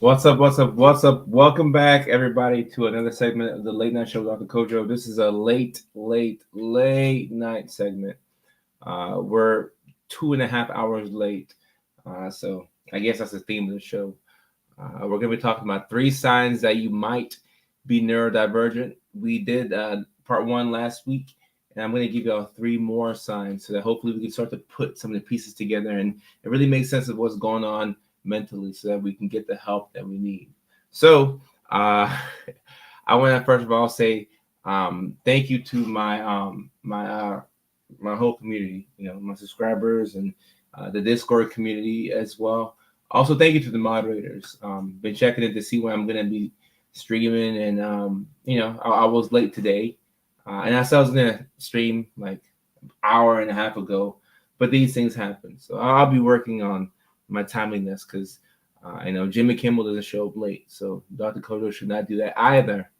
What's up? What's up? What's up? Welcome back, everybody, to another segment of the Late Night Show with Dr. Kojo. This is a late night segment. We're 2.5 hours late. So I guess that's the theme of the show. We're going to be talking about 3 signs that you might be neurodivergent. We did part 1 last week, and I'm going to give y'all 3 more signs so that hopefully we can start to put some of the pieces together and it really makes sense of what's going on mentally so that we can get the help that we need. So I want to first of all say thank you to my whole community, my subscribers and the Discord community as well. Also, thank you to the moderators. Been checking in to see when I'm going to be streaming, and I was late today, and I said I was going to stream like an hour and a half ago, but these things happen. So I'll be working on my timeliness because I know Jimmy Kimmel doesn't show up late, so Dr. Kojo should not do that either.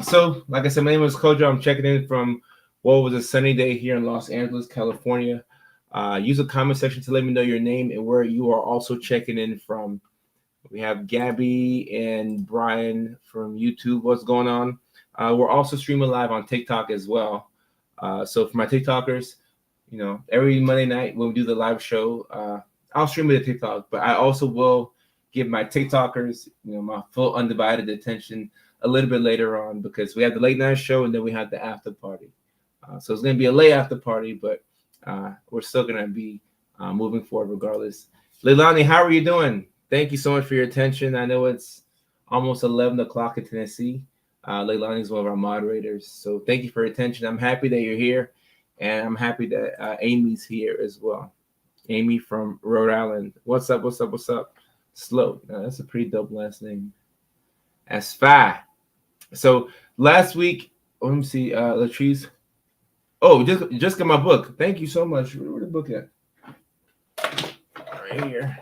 So, like I said, my name is Kojo. I'm checking in from what was a sunny day here in Los Angeles, California. Use the comment section to let me know your name and where you are also checking in from. We have Gabby and Brian from YouTube. What's going on? We're also streaming live on TikTok as well. So for my TikTokers, every Monday night when we do the live show, I'll stream it to TikTok, but I also will give my TikTokers, my full undivided attention a little bit later on because we have the late night show and then we have the after party. So it's going to be a late after party, but we're still going to be moving forward regardless. Leilani, how are you doing? Thank you so much for your attention. I know it's almost 11 o'clock in Tennessee. Leilani is one of our moderators. So thank you for your attention. I'm happy that you're here. And I'm happy that Amy's here as well. Amy from Rhode Island. What's up? What's up? What's up? Slow. That's a pretty dope last name. Asfa. So last week, let me see, Latrice. Oh, just got my book. Thank you so much. Where the book at? Right here.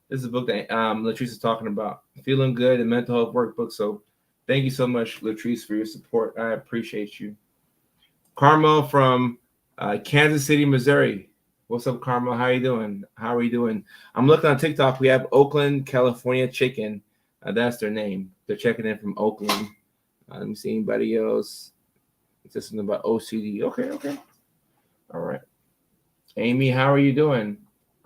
This is a book that Latrice is talking about. Feeling Good and Mental Health Workbook. So thank you so much, Latrice, for your support. I appreciate you. Carmel from Kansas City, Missouri. What's up, Carmel? How you doing? How are you doing? I'm looking on TikTok. We have Oakland, California Chicken. That's their name. They're checking in from Oakland. Let me see anybody else. It's just something about OCD. Okay. All right. Amy, how are you doing?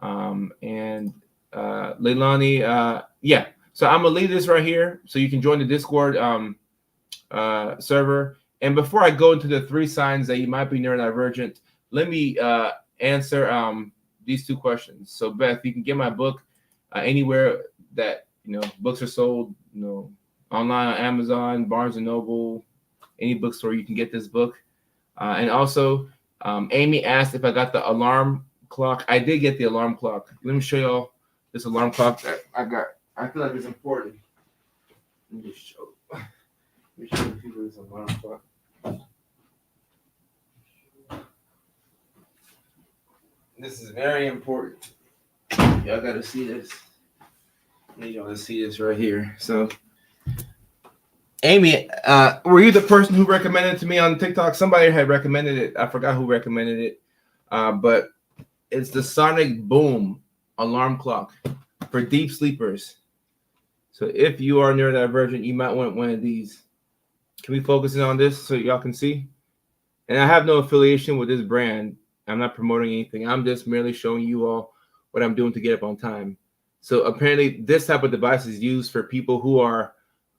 And Leilani, yeah. So I'm going to leave this right here so you can join the Discord server. And before I go into the 3 signs that you might be neurodivergent, let me answer these 2 questions. So Beth, you can get my book anywhere that books are sold, online on Amazon, Barnes and Noble, any bookstore you can get this book. And also, Amy asked if I got the alarm clock. I did get the alarm clock. Let me show y'all this alarm clock that I got. I feel like it's important. Let me show people this alarm clock. This is very important. Y'all got to see this. I need y'all to see this right here. So, Amy, were you the person who recommended it to me on TikTok? Somebody had recommended it. I forgot who recommended it. But it's the Sonic Boom alarm clock for deep sleepers. So if you are neurodivergent, you might want one of these. Can we focus in on this so y'all can see? And I have no affiliation with this brand. I'm not promoting anything. I'm just merely showing you all what I'm doing to get up on time. So apparently this type of device is used for people who are,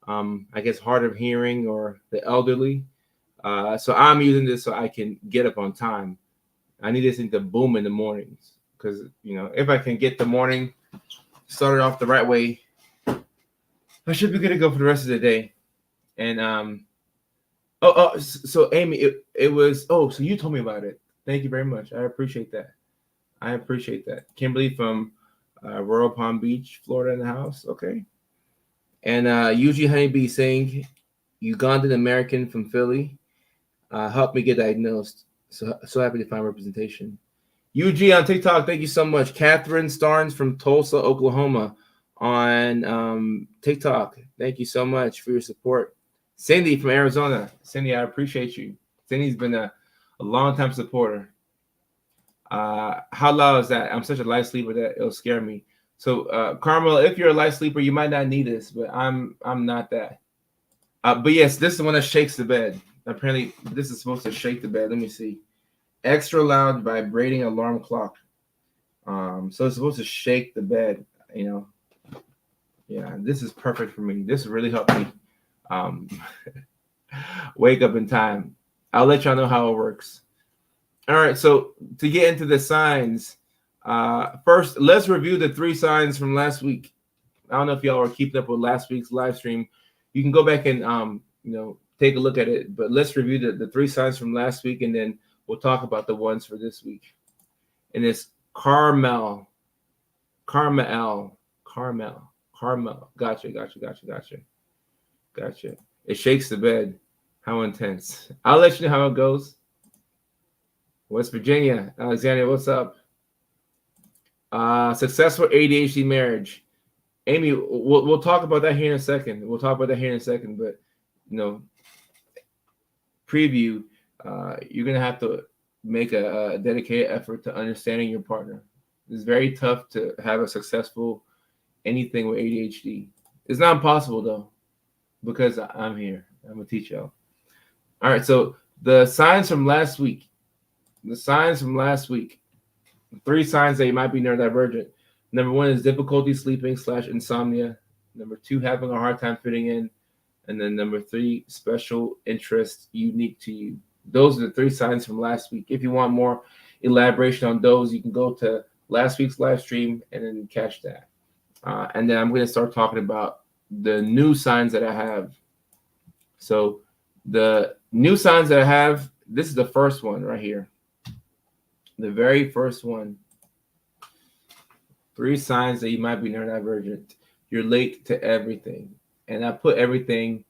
I guess, hard of hearing or the elderly. So I'm using this so I can get up on time. I need this thing to boom in the mornings because, if I can get the morning started off the right way, I should be good to go for the rest of the day. And, so Amy, it was, so you told me about it. Thank you very much. I appreciate that. Kimberly from Royal Palm Beach, Florida in the house. Okay. And UG Honeybee saying, Ugandan American from Philly, helped me get diagnosed. So happy to find representation. UG on TikTok, thank you so much. Catherine Starnes from Tulsa, Oklahoma on TikTok. Thank you so much for your support. Cindy from Arizona. Cindy, I appreciate you. Cindy's been a long-time supporter. How loud is that? I'm such a light sleeper that it'll scare me. So, Carmel, if you're a light sleeper, you might not need this, but I'm not that. But yes, this is the one that shakes the bed. Apparently, this is supposed to shake the bed. Let me see. Extra loud vibrating alarm clock. So it's supposed to shake the bed. You know, yeah, this is perfect for me. This really helped me um, wake up in time. I'll let y'all know how it works. All right, so to get into the signs, first, let's review the 3 signs from last week. I don't know if y'all are keeping up with last week's live stream. You can go back and take a look at it, but let's review the 3 signs from last week, and then we'll talk about the ones for this week. And it's Carmel. Gotcha. It shakes the bed. How intense. I'll let you know how it goes. West Virginia. Alexandria, what's up? Successful ADHD marriage. Amy, we'll talk about that here in a second. But preview. You're gonna have to make a dedicated effort to understanding your partner. It's very tough to have a successful anything with ADHD. It's not impossible though, because I'm here. I'm gonna teach y'all. All right. So the signs from last week. 3 signs that you might be neurodivergent. Number 1 is difficulty sleeping / insomnia. Number 2, having a hard time fitting in. And then number 3, special interest unique to you. Those are the 3 signs from last week. If you want more elaboration on those, you can go to last week's live stream and then catch that. And then I'm going to start talking about the new signs that I have. So the new signs that I have, this is the first one right here. The very first one. 3 signs that you might be neurodivergent. You're late to everything. And I put everything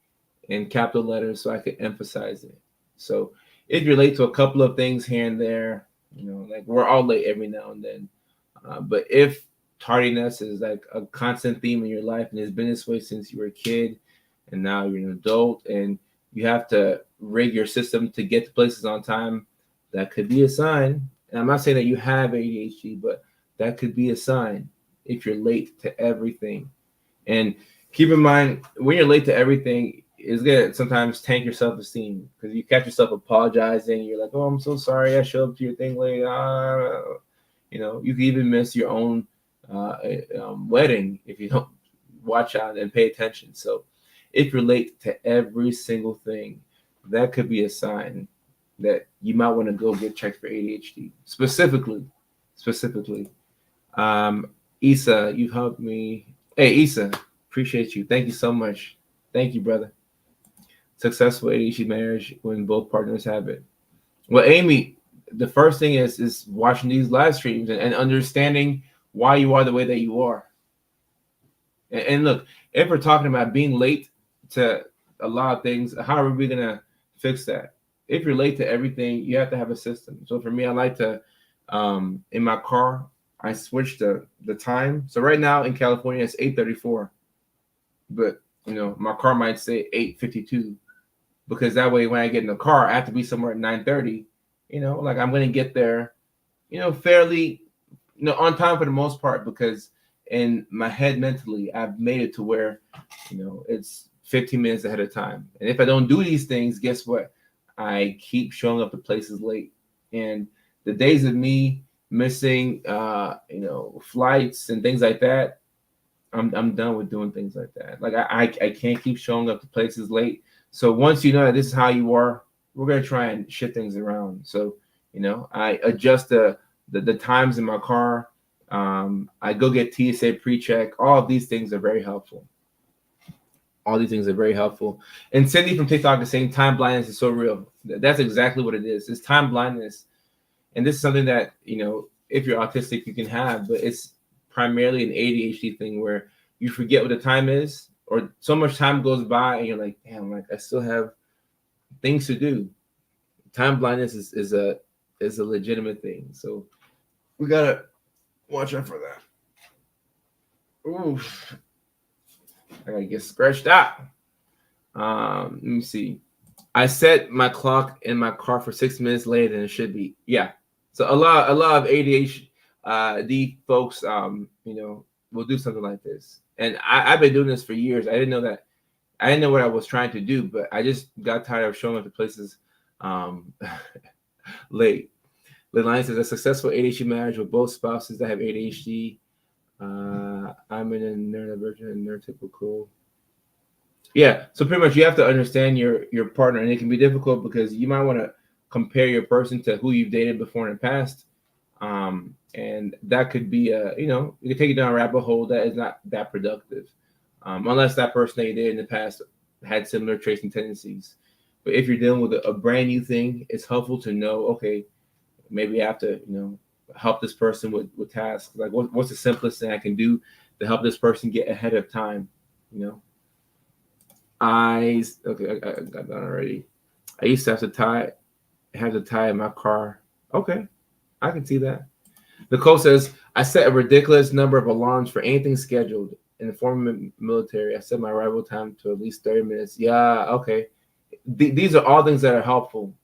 in capital letters so I could emphasize it. So if you're late to a couple of things here and there, like we're all late every now and then. But if tardiness is like a constant theme in your life and it's been this way since you were a kid and now you're an adult and you have to rig your system to get to places on time, that could be a sign. And I'm not saying that you have ADHD, but that could be a sign if you're late to everything. And keep in mind, when you're late to everything, it's going to sometimes tank your self-esteem because you catch yourself apologizing. You're like, oh, I'm so sorry. I showed up to your thing late. You can even miss your own wedding if you don't watch out and pay attention. So if you're late to every single thing, that could be a sign that you might want to go get checked for ADHD. Specifically. Issa, you helped me. Hey, Issa, appreciate you. Thank you so much. Thank you, brother. Successful ADHD marriage when both partners have it. Well, Amy, the first thing is watching these live streams and understanding why you are the way that you are. And look, if we're talking about being late to a lot of things, how are we going to fix that? If you're late to everything, you have to have a system. So for me, I like to, in my car, I switch the time. So right now in California, it's 8:34. But, my car might say 8:52. Because that way, when I get in the car, I have to be somewhere at 9:30. Like I'm going to get there, fairly, on time for the most part. Because in my head mentally, I've made it to where, it's 15 minutes ahead of time. And if I don't do these things, guess what? I keep showing up to places late. And the days of me missing, flights and things like that, I'm done with doing things like that. Like I can't keep showing up to places late. So once you know that this is how you are, we're gonna try and shift things around. So I adjust the times in my car. I go get TSA pre-check. All of these things are very helpful. And Cindy from TikTok is saying time blindness is so real. That's exactly what it is. It's time blindness. And this is something that, if you're autistic, you can have, but it's primarily an ADHD thing where you forget what the time is, or so much time goes by and you're like, damn, like I still have things to do. Time blindness is a legitimate thing. So we gotta watch out for that. Oof. I gotta get scratched out. Let me see. I set my clock in my car for 6 minutes later than it should be. Yeah. So a lot of ADHD folks, we'll do something like this. And I've been doing this for years. I didn't know that. I didn't know what I was trying to do, but I just got tired of showing up to places late. Reliance is a successful ADHD marriage with both spouses that have ADHD. I'm in a neurodivergent and neurotypical. Yeah, so pretty much you have to understand your partner, and it can be difficult because you might want to compare your person to who you've dated before in the past, and that could be you can take you down a rabbit hole that is not that productive, unless that person that you dated in the past had similar traits and tendencies. But if you're dealing with a brand new thing, it's helpful to know, okay, maybe I have to help this person with tasks. Like what's the simplest thing I can do to help this person get ahead of time, you know. I got that already. I used to have to tie in my car. Okay, I can see that. Nicole says I set a ridiculous number of alarms for anything scheduled. In the former military, I set my arrival time to at least 30 minutes. Yeah, okay. These are all things that are helpful.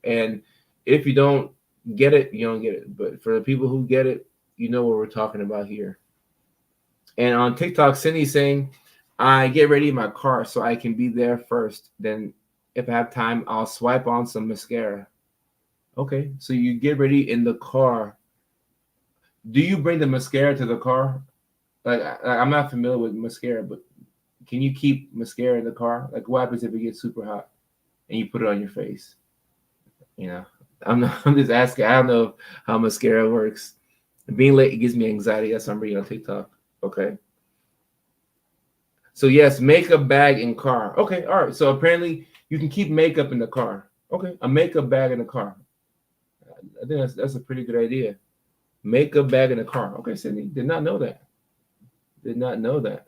And if you don't get it, you don't get it. But for the people who get it, you know what we're talking about here. And on TikTok, Cindy's saying, I get ready in my car so I can be there first. Then if I have time, I'll swipe on some mascara. Okay, so you get ready in the car. Do you bring the mascara to the car? Like I'm not familiar with mascara, but can you keep mascara in the car? Like what happens if it gets super hot and you put it on your face? I'm just asking. I don't know how mascara works. Being late gives me anxiety. That's what I'm reading on TikTok. Okay. So yes, makeup bag in car. Okay, all right. So apparently you can keep makeup in the car. Okay, a makeup bag in the car. I think that's a pretty good idea. Makeup bag in the car. Okay, Sydney, did not know that. Did not know that.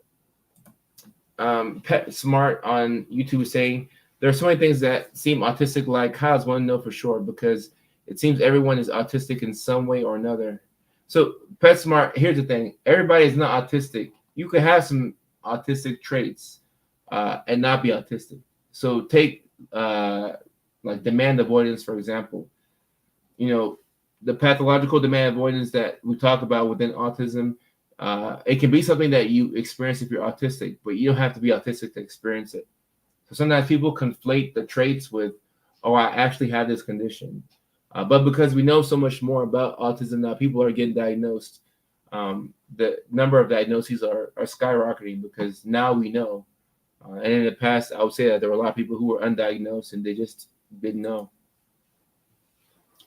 Pet Smart on YouTube is saying there are so many things that seem autistic. Like how does one know for sure? Because it seems everyone is autistic in some way or another. So Pet Smart, here's the thing: everybody is not autistic. You could have some autistic traits and not be autistic. So take like demand avoidance, for example. The pathological demand avoidance that we talk about within autism, it can be something that you experience if you're autistic, but you don't have to be autistic to experience it. So sometimes people conflate the traits with, oh, I actually have this condition. But because we know so much more about autism now, people are getting diagnosed. The number of diagnoses are skyrocketing because now we know. And in the past, I would say that there were a lot of people who were undiagnosed and they just didn't know.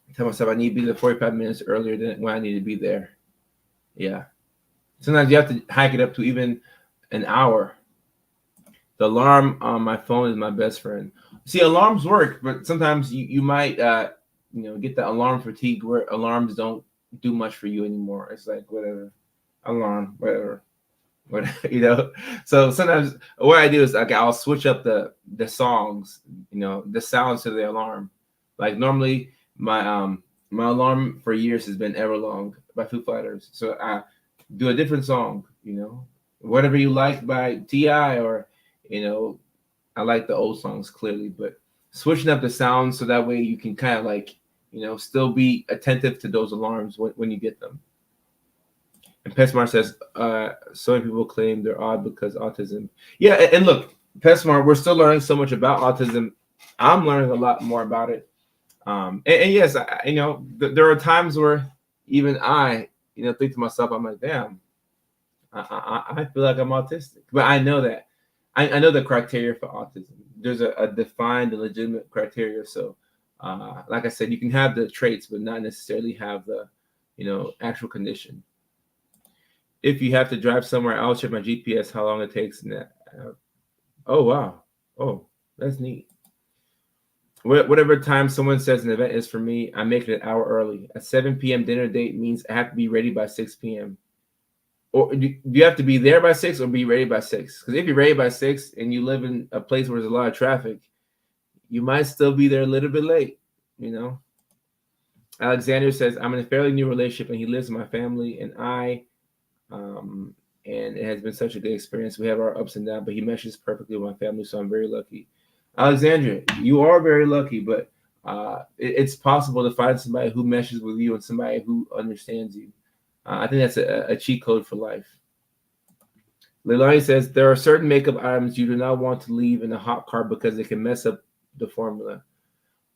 I tell myself I need to be there 45 minutes earlier than when I need to be there. Yeah. Sometimes you have to hike it up to even an hour. The alarm on my phone is my best friend. See, alarms work, but sometimes you might get the alarm fatigue where alarms don't do much for you anymore. It's like whatever, alarm, whatever. So sometimes what I do is like I'll switch up the songs, the sounds to the alarm. Like normally my alarm for years has been Everlong by Foo Fighters. So I do a different song, whatever you like by T.I. or I like the old songs clearly, but switching up the sounds so that way you can kind of like still be attentive to those alarms when you get them. And Pesmar says, so many people claim they're odd because autism. Yeah, and look, Pesmar, we're still learning so much about autism. I'm learning a lot more about it. And yes, there are times where even I, think to myself, I'm like, damn, I feel like I'm autistic. But I know that. I know the criteria for autism. There's a defined and legitimate criteria. So, like I said, you can have the traits, but not necessarily have the, actual condition. If you have to drive somewhere, I'll check my GPS, how long it takes. And oh, wow. Oh, that's neat. Whatever time someone says an event is for me, I make it an hour early. A 7 p.m. dinner date means I have to be ready by 6 p.m. Or do you have to be there by 6 or be ready by 6? Because if you're ready by 6 and you live in a place where there's a lot of traffic, you might still be there a little bit late, Alexander says, I'm in a fairly new relationship and he lives with my family and and it has been such a good experience. We have our ups and downs, but he meshes perfectly with my family, so I'm very lucky. Alexandria, you are very lucky, but it's possible to find somebody who meshes with you and somebody who understands you. I think that's a cheat code for life. Leilani says there are certain makeup items you do not want to leave in a hot car because it can mess up the formula.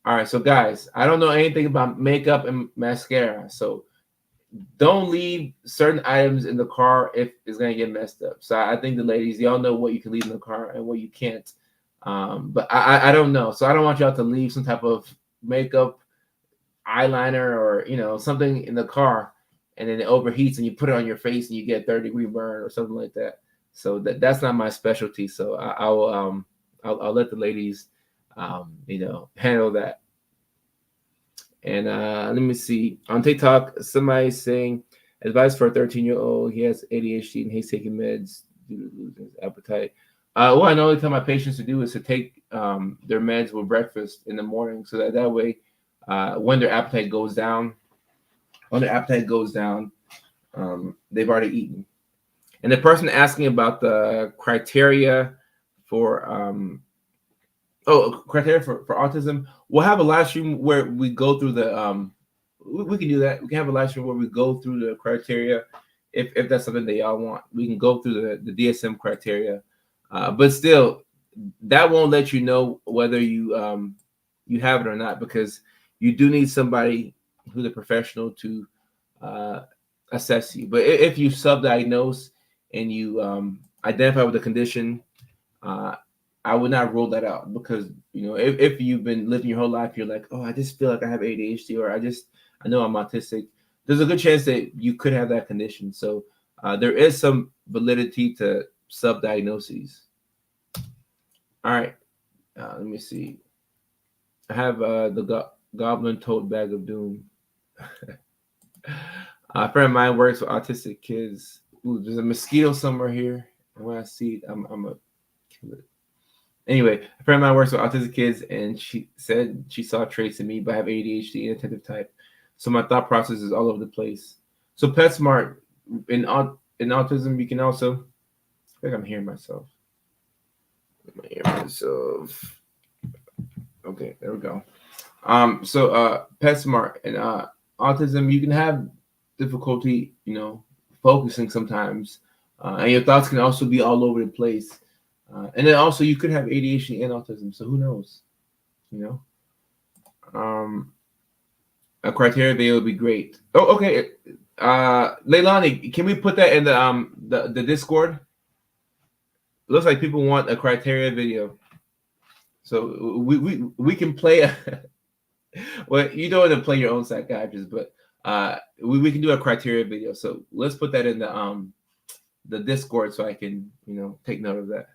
All right, so guys, I don't know anything about makeup and mascara, so don't leave certain items in the car if it's gonna get messed up. So I think the ladies, y'all know what you can leave in the car and what you can't. But I don't know, so I don't want y'all to leave some type of makeup, eyeliner, or something in the car, and then it overheats and you put it on your face and you get a 30-degree burn or something like that. So that's not my specialty. So I'll let the ladies handle that. And let me see. On TikTok, somebody's saying advice for a 13-year-old. He has ADHD and he's taking meds due to losing his appetite. What I normally tell my patients to do is to take their meds with breakfast in the morning, so that way, when their appetite goes down, they've already eaten. And the person asking about the criteria for criteria for autism, we'll have a live stream where we go through the we can do that. We can have a live stream where we go through the criteria if that's something that y'all want. We can go through the DSM criteria, but still, that won't let you know whether you have it or not, because you do need somebody who's a professional to assess you. But if you self-diagnose and you identify with the condition, I would not rule that out, because if you've been living your whole life, you're like, oh, I just feel like I have ADHD, or I know I'm autistic. There's a good chance that you could have that condition. So there is some validity to self-diagnoses. All right, let me see. I have the Goblin Tote Bag of Doom. A friend of mine works with autistic kids. Ooh, there's a mosquito somewhere here, and when I see it, I'm gonna kill it. Anyway, a friend of mine works with autistic kids, and she said she saw traits in me, but I have ADHD, inattentive type. So my thought process is all over the place. So PetSmart, in autism, you can also, I think I'm hearing myself. Okay, there we go. So PetSmart and autism, you can have difficulty, focusing sometimes, and your thoughts can also be all over the place. And then also you could have ADHD and autism, so who knows? A criteria video would be great. Oh, okay. Leilani, can we put that in the Discord? It looks like people want a criteria video, so we can play. Well, you don't want to play your own psychiatrist, but we can do a criteria video. So let's put that in the Discord so I can take note of that.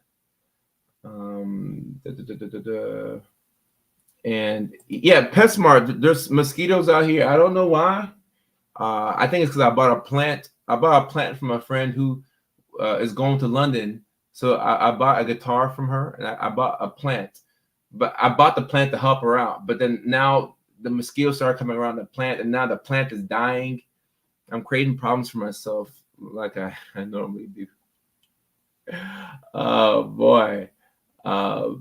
And yeah, PetSmart, there's mosquitoes out here. I don't know why. I think it's because I bought a plant. I bought a plant from a friend who is going to London. So I bought a guitar from her, and I bought a plant. But I bought the plant to help her out. But then now the mosquitoes started coming around the plant, and now the plant is dying. I'm creating problems for myself like I normally do. Oh boy. Let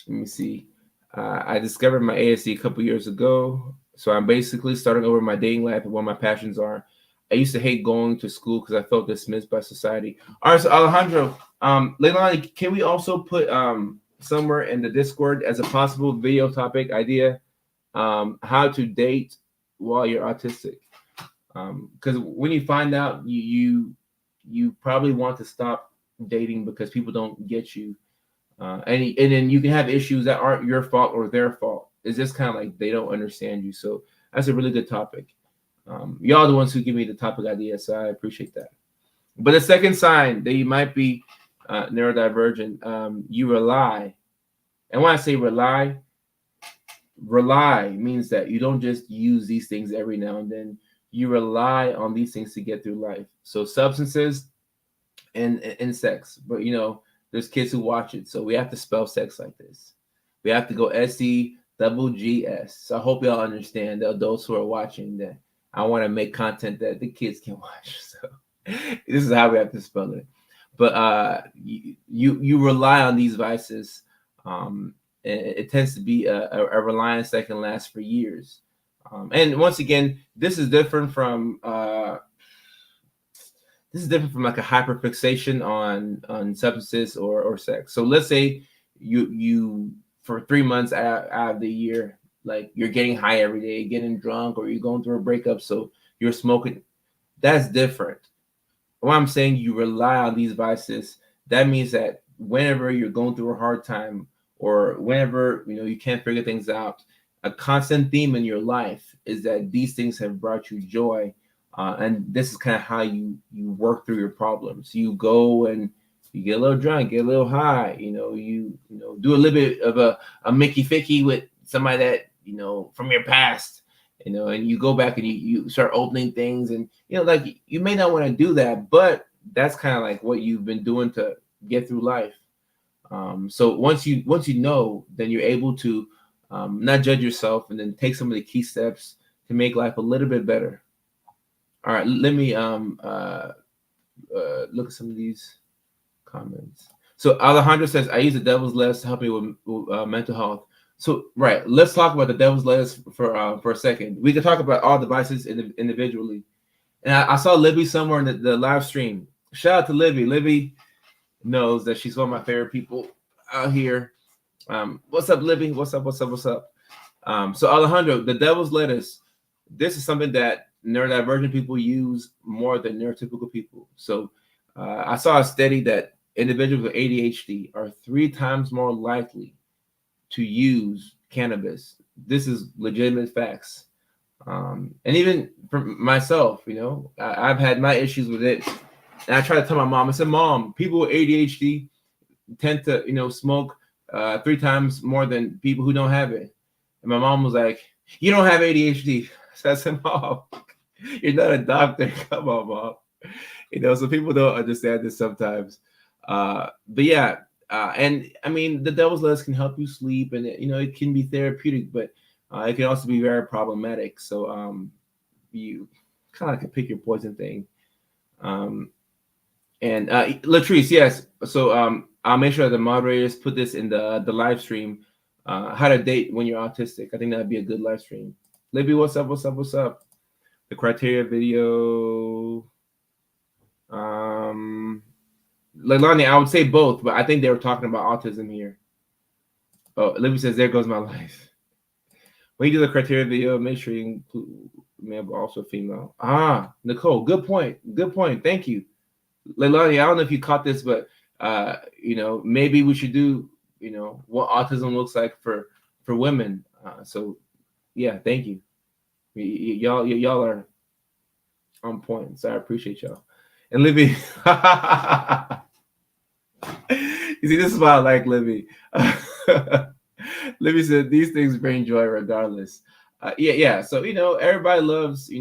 me see. I discovered my ASD a couple years ago, so I'm basically starting over my dating life and what my passions are. I used to hate going to school because I felt dismissed by society. All right, so Alejandro, Leilani, can we also put somewhere in the Discord as a possible video topic idea, how to date while you're autistic? Because when you find out, you probably want to stop dating because people don't get you. And then you can have issues that aren't your fault or their fault. It's just kind of like they don't understand you. So that's a really good topic. Y'all are the ones who give me the topic idea, so I appreciate that. But the second sign that you might be neurodivergent, you rely. And when I say rely means that you don't just use these things every now and then. You rely on these things to get through life. So substances and sex. But there's kids who watch it, so we have to spell sex like this. We have to go SEGGS. So I hope y'all understand, the adults who are watching, that I want to make content that the kids can watch. So this is how we have to spell it. But you rely on these vices. It tends to be a reliance that can last for years. And once again, this is different from this is different from like a hyperfixation on substances or sex. So let's say you for 3 months out of the year, like you're getting high every day, getting drunk, or you're going through a breakup, so you're smoking. That's different. When I'm saying you rely on these vices, that means that whenever you're going through a hard time, or whenever you can't figure things out, a constant theme in your life is that these things have brought you joy, and this is kind of how you work through your problems. You go and you get a little drunk, get a little high. Do a little bit of a Mickey Ficky with somebody that from your past. And you go back and you start opening things, and like you may not want to do that, but that's kind of like what you've been doing to get through life. So once you know, then you're able to not judge yourself, and then take some of the key steps to make life a little bit better. All right, let me look at some of these comments. So Alejandro says, I use the devil's lettuce to help me with mental health. So right, let's talk about the devil's lettuce for a second. We can talk about all devices individually. And I saw Libby somewhere in the live stream. Shout out to Libby. Libby knows that she's one of my favorite people out here. What's up, Libby? What's up? So Alejandro, the devil's lettuce, this is something that neurodivergent people use more than neurotypical people. So I saw a study that individuals with ADHD are 3 times more likely to use cannabis. This is legitimate facts. And even for myself, I've had my issues with it. And I try to tell my mom, I said, Mom, people with ADHD tend to, smoke 3 times more than people who don't have it. And my mom was like, you don't have ADHD. So I said, Mom, you're not a doctor. Come on, Mom. So people don't understand this sometimes. But yeah, and I mean, the devil's lettuce can help you sleep, and it can be therapeutic, but it can also be very problematic. So you kind of like a pick your poison thing. And Latrice, yes. So I'll make sure the moderators put this in the live stream. How to date when you're autistic. I think that'd be a good live stream. Libby, what's up? The criteria video. Leilani, I would say both, but I think they were talking about autism here. Oh, Libby says, there goes my life. When you do the criteria video, make sure you include male, also female. Nicole, good point. Thank you. Leilani, I don't know if you caught this, but maybe we should do what autism looks like for women. So yeah, thank you. Y'all are on point, so I appreciate y'all. And Libby, you see, this is why I like Libby. Libby said these things bring joy regardless. Yeah. So everybody loves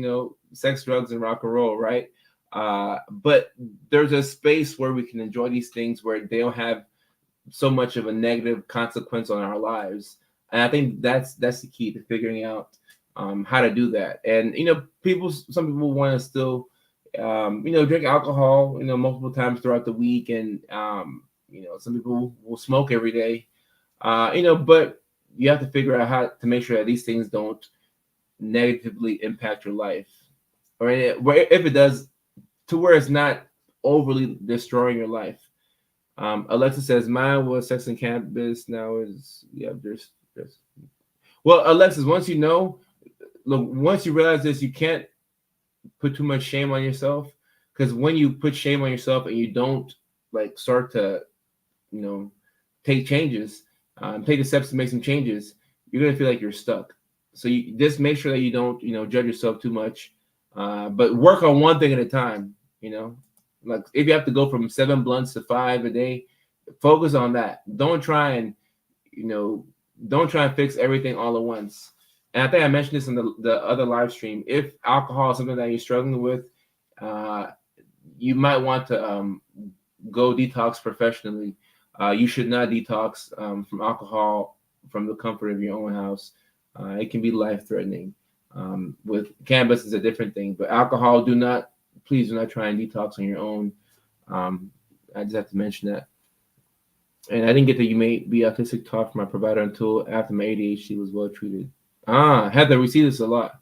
sex, drugs, and rock and roll, right? But there's a space where we can enjoy these things where they don't have so much of a negative consequence on our lives. And I think that's the key to figuring out how to do that. And some people want to still drink alcohol multiple times throughout the week, and some people will smoke every day, but you have to figure out how to make sure that these things don't negatively impact your life, or if it does, to where it's not overly destroying your life. Alexa says mine was sex and cannabis. Now is there's well, Alexis, once once you realize this, you can't put too much shame on yourself, because when you put shame on yourself and you don't start to take changes, take the steps to make some changes, you're gonna feel like you're stuck. So you just make sure that you don't judge yourself too much, but work on one thing at a time. Like if you have to go from 7 blunts to 5 a day, focus on that. Don't try and fix everything all at once. And I think I mentioned this in the other live stream. If alcohol is something that you're struggling with, you might want to go detox professionally. You should not detox from alcohol from the comfort of your own house. It can be life-threatening. With cannabis, is a different thing, but alcohol, please do not try and detox on your own. I just have to mention that. And I didn't get that you may be autistic talk from my provider until after my ADHD was well treated. Heather, we see this a lot.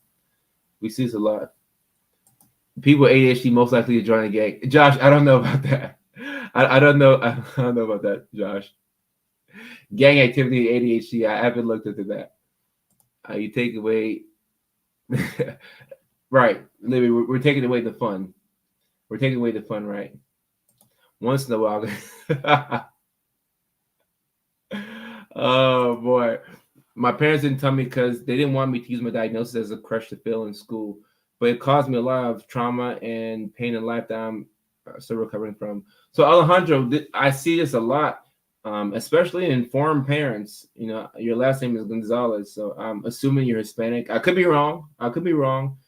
People with ADHD most likely to join a gang. Josh, I don't know about that. I don't know. I don't know about that, Josh. Gang activity, ADHD. I haven't looked into that. You take away, right, Libby? We're taking away the fun. We're taking away the fun, right? Once in a while. Oh boy, my parents didn't tell me because they didn't want me to use my diagnosis as a crutch to fail in school, but it caused me a lot of trauma and pain in life that I'm still recovering from. So Alejandro, I see this a lot, especially in foreign parents. You know, your last name is Gonzalez, so I'm assuming you're Hispanic. I could be wrong. I could be wrong.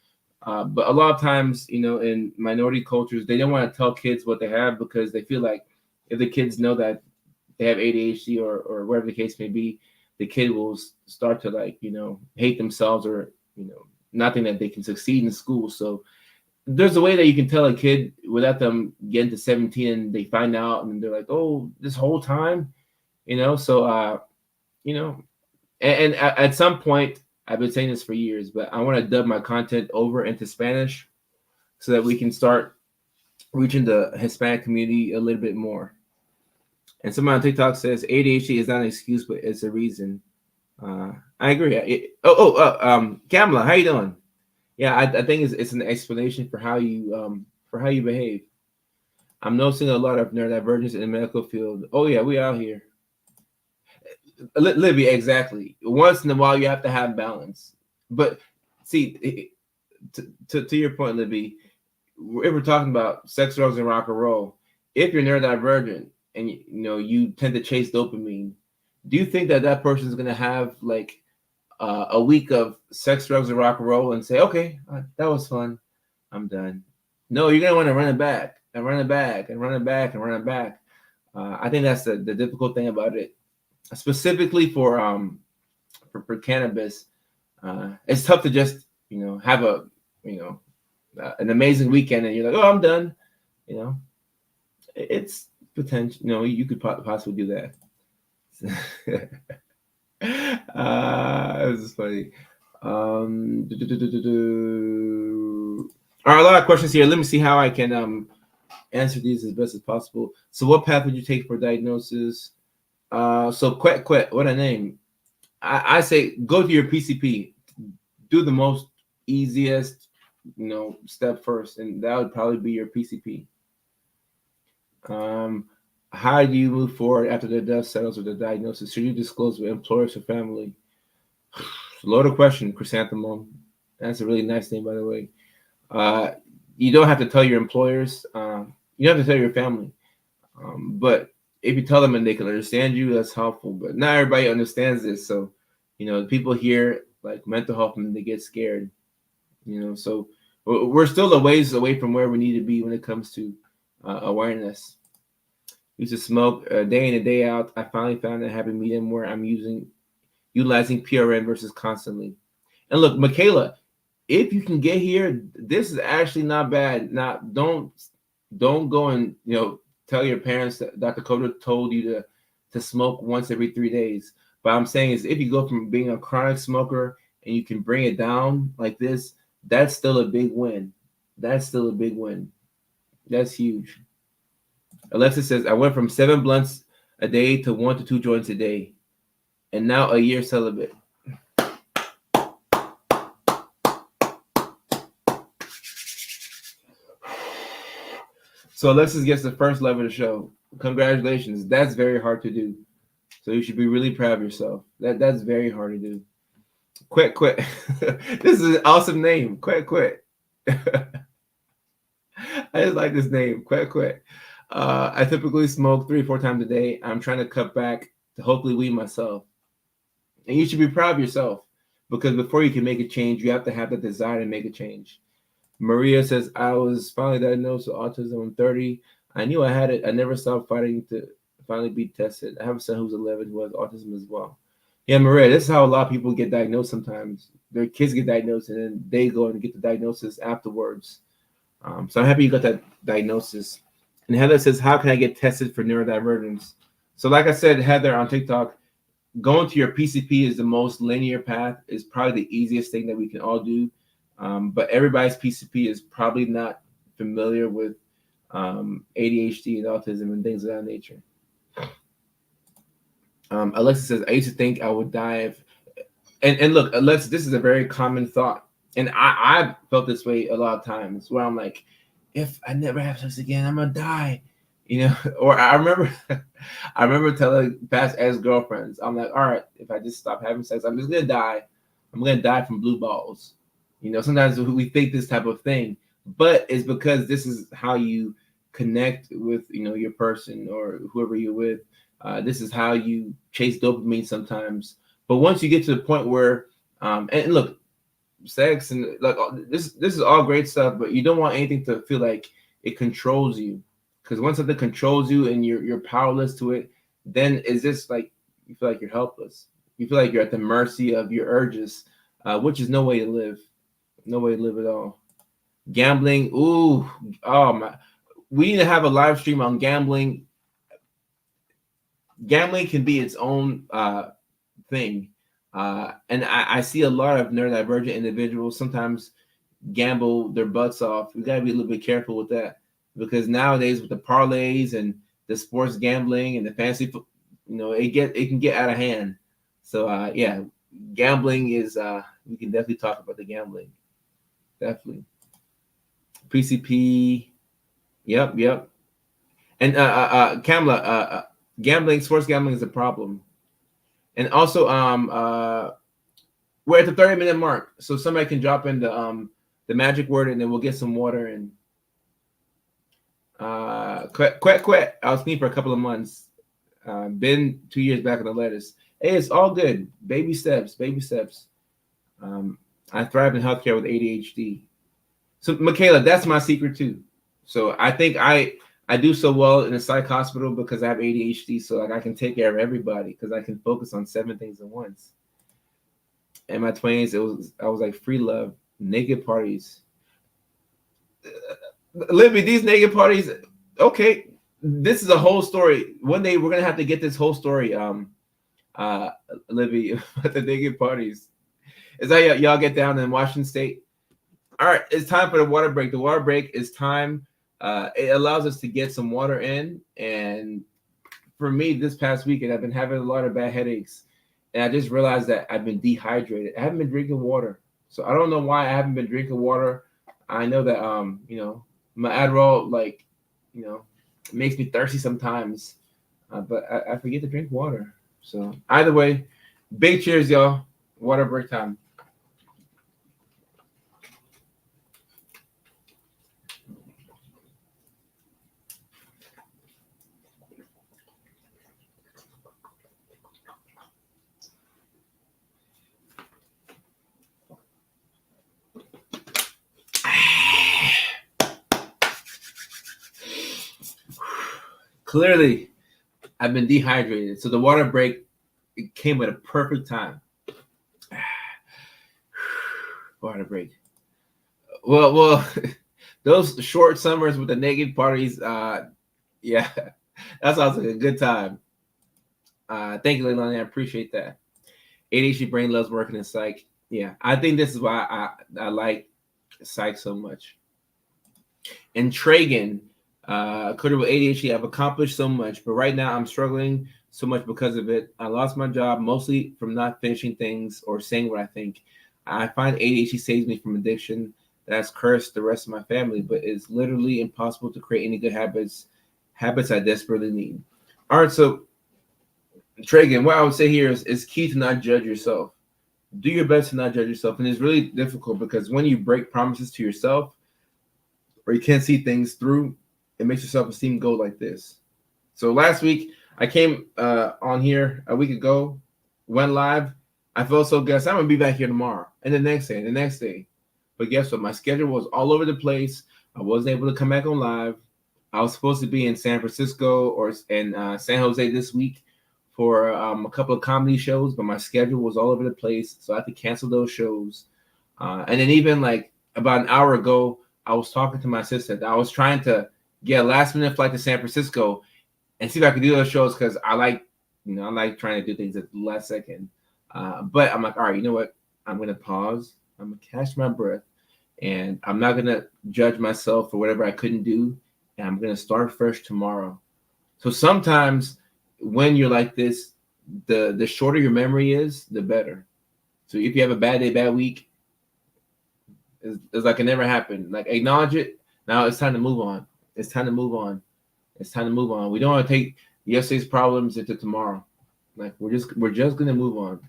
But a lot of times, you know, in minority cultures, they don't want to tell kids what they have because they feel like if the kids know that they have ADHD or whatever the case may be, the kid will start to, like, you know, hate themselves or, you know, not think that they can succeed in school. So there's a way that you can tell a kid without them getting to 17 and they find out and they're like, oh, this whole time, you know. So you know, and at some point, I've been saying this for years, but I want to dub my content over into Spanish so that we can start reaching the Hispanic community a little bit more. And someone on TikTok says ADHD is not an excuse, but it's a reason. I agree. Kamala, how you doing? Yeah, I think it's an explanation for how you behave. I'm noticing a lot of neurodivergence in the medical field. Oh yeah, we out here. Libby, exactly. Once in a while, you have to have balance. But see, to your point, Libby, if we're talking about sex, drugs, and rock and roll, if you're neurodivergent and you know you tend to chase dopamine, do you think that that person is going to have like a week of sex, drugs, and rock and roll and say, okay, that was fun, I'm done? No, you're going to want to run it back and run it back and run it back and run it back. I think that's the difficult thing about it, specifically for cannabis. It's tough to just, you know, have a, you know, an amazing weekend and you're like, oh, I'm done. You know, it's potential. You know, you could possibly do that. This is funny. All right, a lot of questions here. Let me see how I can answer these as best as possible. So, what path would you take for diagnosis? So quit. What a name. I say go to your PCP. Do the most easiest, you know, step first, and that would probably be your PCP. How do you move forward after the death settles with the diagnosis? Should you disclose with employers or family? Loaded question, Chrysanthemum. That's a really nice name, by the way. You don't have to tell your employers. You don't have to tell your family. But if you tell them and they can understand you, that's helpful. But not everybody understands this. So, you know, people hear like mental health and they get scared. You know, so we're still a ways away from where we need to be when it comes to awareness. Used to smoke day in and day out. I finally found a happy medium where I'm utilizing PRN versus constantly. And look, Michaela, if you can get here, this is actually not bad. Now, don't go and, you know, tell your parents that Dr. Coda told you to smoke once every 3 days. But I'm saying is if you go from being a chronic smoker and you can bring it down like this, that's still a big win. That's still a big win. That's huge. Alexa says, I went from 7 blunts a day to 1 to 2 joints a day, and now a year celibate. So Alexis gets the first love of the show. Congratulations. That's very hard to do. So you should be really proud of yourself. That's very hard to do. Quit. This is an awesome name. Quit. I just like this name. Quit. I typically smoke 3 or 4 times a day. I'm trying to cut back to hopefully wean myself. And you should be proud of yourself because before you can make a change, you have to have the desire to make a change. Maria says, I was finally diagnosed with autism when 30. I knew I had it. I never stopped fighting to finally be tested. I have a son who's 11 who has autism as well. Yeah, Maria, this is how a lot of people get diagnosed sometimes. Their kids get diagnosed and then they go and get the diagnosis afterwards. So I'm happy you got that diagnosis. And Heather says, how can I get tested for neurodivergence? So like I said, Heather, on TikTok, going to your PCP is the most linear path. Is probably the easiest thing that we can all do. But everybody's PCP is probably not familiar with ADHD and autism and things of that nature. Alexa says, I used to think I would die if, and look, Alexa, this is a very common thought. And I felt this way a lot of times where I'm like, if I never have sex again, I'm gonna die. Or I remember telling past ex-girlfriends, I'm like, all right, if I just stop having sex, I'm just gonna die. I'm gonna die from blue balls. Sometimes we think this type of thing, but it's because this is how you connect with, your person or whoever you're with. This is how you chase dopamine sometimes. But once you get to the point where, and look, sex and like this is all great stuff, but you don't want anything to feel like it controls you. Because once something controls you and you're powerless to it, then it's just like you feel like you're helpless. You feel like you're at the mercy of your urges, which is no way to live. No way to live at all. Gambling, ooh, oh my! We need to have a live stream on gambling. Gambling can be its own thing, and I see a lot of neurodivergent individuals sometimes gamble their butts off. We gotta be a little bit careful with that. Because nowadays with the parlays and the sports gambling and the fantasy, it can get out of hand. So yeah, gambling is we can definitely talk about the gambling. Definitely. PCP. Yep. And Kamala, gambling, sports gambling is a problem. And also we're at the 30-minute mark. So somebody can drop in the magic word and then we'll get some water and quit. I was clean for a couple of months. Been 2 years back on the lettuce. Hey, it's all good. Baby steps. I thrive in healthcare with ADHD. So Michaela, that's my secret too. So I think I do so well in a psych hospital because I have ADHD. So like I can take care of everybody because I can focus on 7 things at once. In my 20s, I was like free love, naked parties. Libby, these naked parties, okay, this is a whole story. One day we're gonna have to get this whole story, Libby, about the naked parties. Is that y'all get down in Washington State? All right, it's time for the water break. The water break is time. It allows us to get some water in. And for me, this past weekend, I've been having a lot of bad headaches. And I just realized that I've been dehydrated. I haven't been drinking water. So I don't know why I haven't been drinking water. I know that, my Adderall, makes me thirsty sometimes. But I forget to drink water. So either way, big cheers, y'all. Water break time. Clearly, I've been dehydrated. So the water break came at a perfect time. Water break. Well, those short summers with the naked parties, yeah, that sounds like a good time. Thank you, Leilani. I appreciate that. ADHD brain loves working in psych. Yeah, I think this is why I like psych so much. And Tragan, according with ADHD, I've accomplished so much, but right now I'm struggling so much because of it. I lost my job mostly from not finishing things or saying what I think. I find ADHD saves me from addiction that's cursed the rest of my family, but it's literally impossible to create any good habits I desperately need. All right, so Tragan, what I would say here is key to not judge yourself. Do your best to not judge yourself. And it's really difficult because when you break promises to yourself or you can't see things through, it makes your self-esteem go like this. So last week, I came on here a week ago, went live. I felt so good. I'm going to be back here tomorrow and the next day and the next day. But guess what? My schedule was all over the place. I wasn't able to come back on live. I was supposed to be in San Francisco or in San Jose this week for a couple of comedy shows, but my schedule was all over the place. So I had to cancel those shows. And then even like about an hour ago, I was talking to my assistant. I was trying to get a last minute flight to San Francisco and see if I could do those shows because I like trying to do things at the last second. But I'm like, all right, you know what? I'm going to pause. I'm going to catch my breath. and I'm not gonna judge myself for whatever I couldn't do, and I'm gonna start fresh tomorrow. So sometimes when you're like this, the shorter your memory is, the better. So if you have a bad day, bad week, it's like it never happened. Like acknowledge it. Now it's time to move on. It's time to move on. It's time to move on. We don't want to take yesterday's problems into tomorrow. Like we're just gonna move on.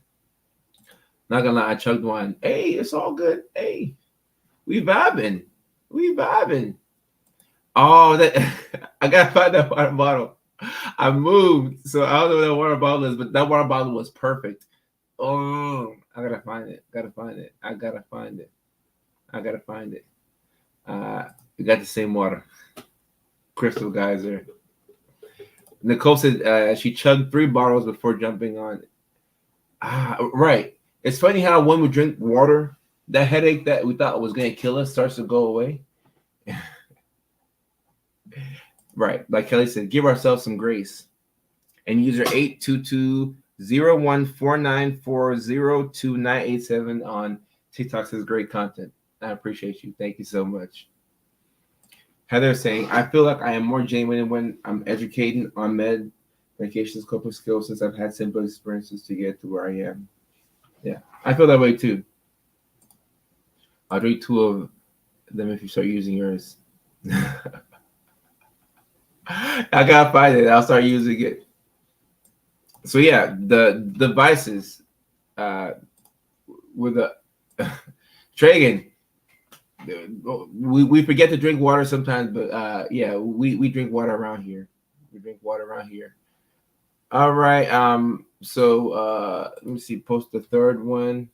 Not gonna lie, I chugged wine. Hey, it's all good. Hey, we vibing. We vibing. Oh, that I gotta find that water bottle. I moved, so I don't know what that water bottle is, but that water bottle was perfect. Oh, I gotta find it. Gotta find it. I gotta find it. I gotta find it. We got the same water. Crystal Geyser. Nicole said she chugged 3 bottles before jumping on. Right. It's funny how when we drink water, that headache that we thought was going to kill us starts to go away. Right. Like Kelly said, give ourselves some grace. And user 822-0149402987 on TikTok says great content. I appreciate you. Thank you so much. Heather saying, I feel like I am more genuine when I'm educating on medications, coping skills, since I've had simple experiences to get to where I am. Yeah, I feel that way too. I'll drink 2 of them if you start using yours. I gotta find it. I'll start using it. So yeah, the devices with the Tragan. We forget to drink water sometimes, but yeah, we drink water around here. We drink water around here. All right. So let me see. Post the third one.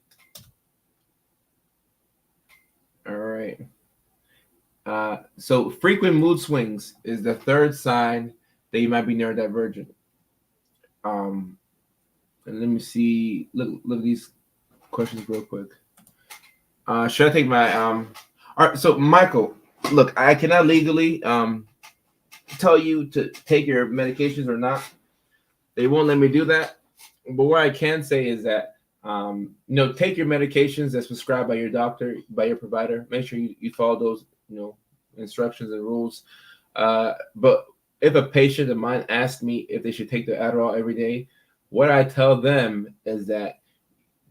All right. So frequent mood swings is the third sign that you might be neurodivergent. And let me see. Look at these questions real quick. Should I take my All right. So Michael, look, I cannot legally tell you to take your medications or not. They won't let me do that. But what I can say is that take your medications as prescribed by your doctor, by your provider. Make sure you follow those instructions and rules. But if a patient of mine asks me if they should take the Adderall every day, what I tell them is that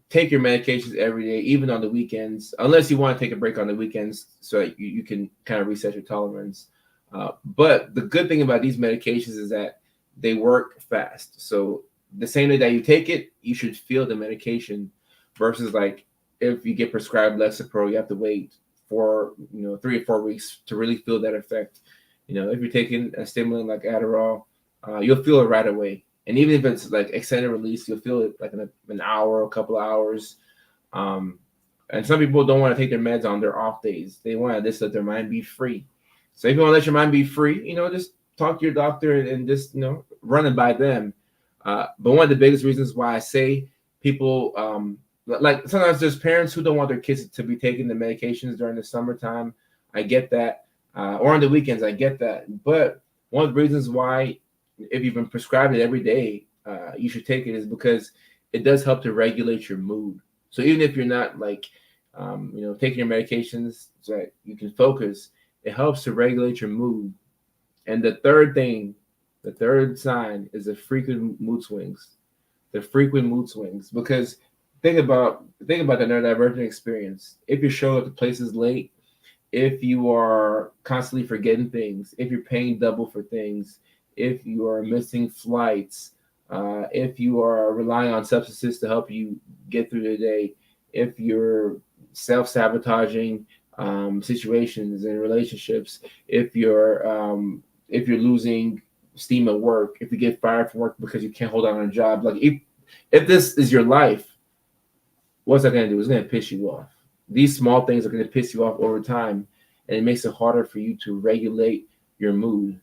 take your medications every day, even on the weekends, unless you want to take a break on the weekends so that you can kind of reset your tolerance. But the good thing about these medications is that they work fast. So the same day that you take it, you should feel the medication versus like if you get prescribed Lexapro, you have to wait for 3 or 4 weeks to really feel that effect. If you're taking a stimulant like Adderall, you'll feel it right away. And even if it's like extended release, you'll feel it like in an hour, a couple of hours. And some people don't want to take their meds on their off days. They want to just let their mind be free. So if you want to let your mind be free, just talk to your doctor and just, run it by them. But one of the biggest reasons why I say people, like sometimes there's parents who don't want their kids to be taking the medications during the summertime. I get that. Or on the weekends, I get that. But one of the reasons why, if you've been prescribed it every day, you should take it is because it does help to regulate your mood. So even if you're not like, taking your medications so that you can focus, it helps to regulate your mood. And the third sign is the frequent mood swings. The frequent mood swings, because think about the neurodivergent experience. If you show up to places late, if you are constantly forgetting things, if you're paying double for things, if you are missing flights, if you are relying on substances to help you get through the day, if you're self-sabotaging situations and relationships, if you're losing steam at work, if you get fired from work because you can't hold on a job, like if this is your life, what's that going to do? It's going to piss you off. These small things are going to piss you off over time, and it makes it harder for you to regulate your mood.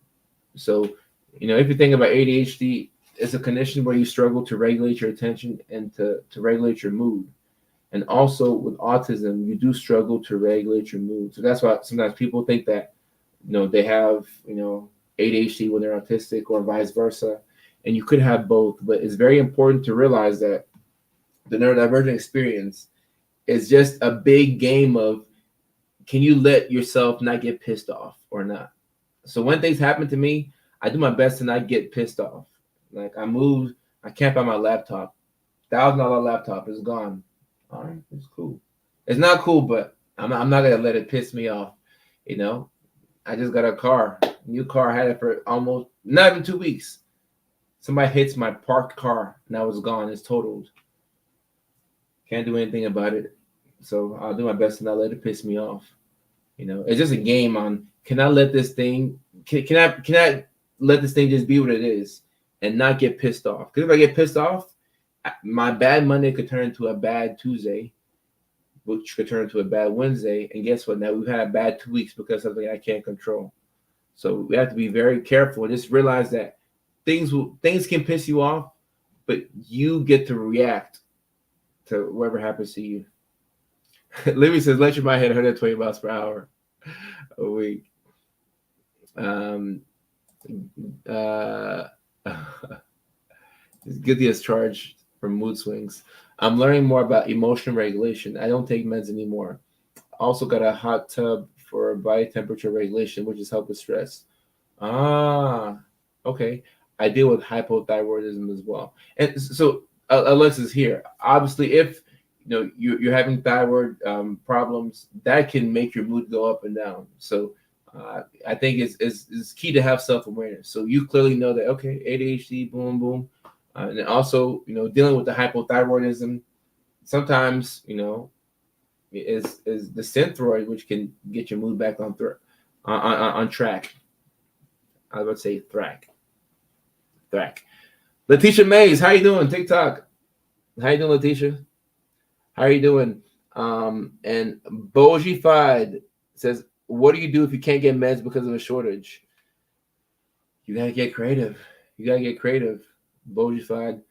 So, if you think about ADHD, it's a condition where you struggle to regulate your attention and to regulate your mood. And also with autism, you do struggle to regulate your mood. So that's why sometimes people think that, they have, ADHD when they're autistic or vice versa. And you could have both, but it's very important to realize that the neurodivergent experience is just a big game of can you let yourself not get pissed off or not? So when things happen to me, I do my best to not get pissed off. Like I moved, I can't find my laptop. $1,000 laptop is gone. All right, it's cool. It's not cool, but I'm not gonna let it piss me off. You know, I just got a car, new car. I had it for almost not even 2 weeks. Somebody hits my parked car, and I was gone. It's totaled. Can't do anything about it. So I'll do my best to not let it piss me off. You know, it's just a game on can I let this thing can I let this thing just be what it is and not get pissed off? Because if I get pissed off, my bad Monday could turn into a bad Tuesday, which could turn into a bad Wednesday. And guess what? Now we've had a bad 2 weeks because of something I can't control. So we have to be very careful and just realize that things can piss you off, but you get to react to whatever happens to you. Libby says, let your mind hit 120 miles per hour a week. Guilty as charged from mood swings. I'm learning more about emotion regulation. I don't take meds anymore. Also got a hot tub for body temperature regulation, which has helped with stress. Okay. I deal with hypothyroidism as well. And so Alexa's here. Obviously, if you're having thyroid problems, that can make your mood go up and down. So I think it's key to have self-awareness. So you clearly know that, okay, ADHD, boom, boom. And also, dealing with the hypothyroidism, sometimes, is the synthroid, which can get your mood back on track. I was about to say thrack. Letitia Mays, how you doing? TikTok. How you doing, Letitia? How are you doing? And Bojified says, what do you do if you can't get meds because of a shortage? You gotta get creative. Bojified.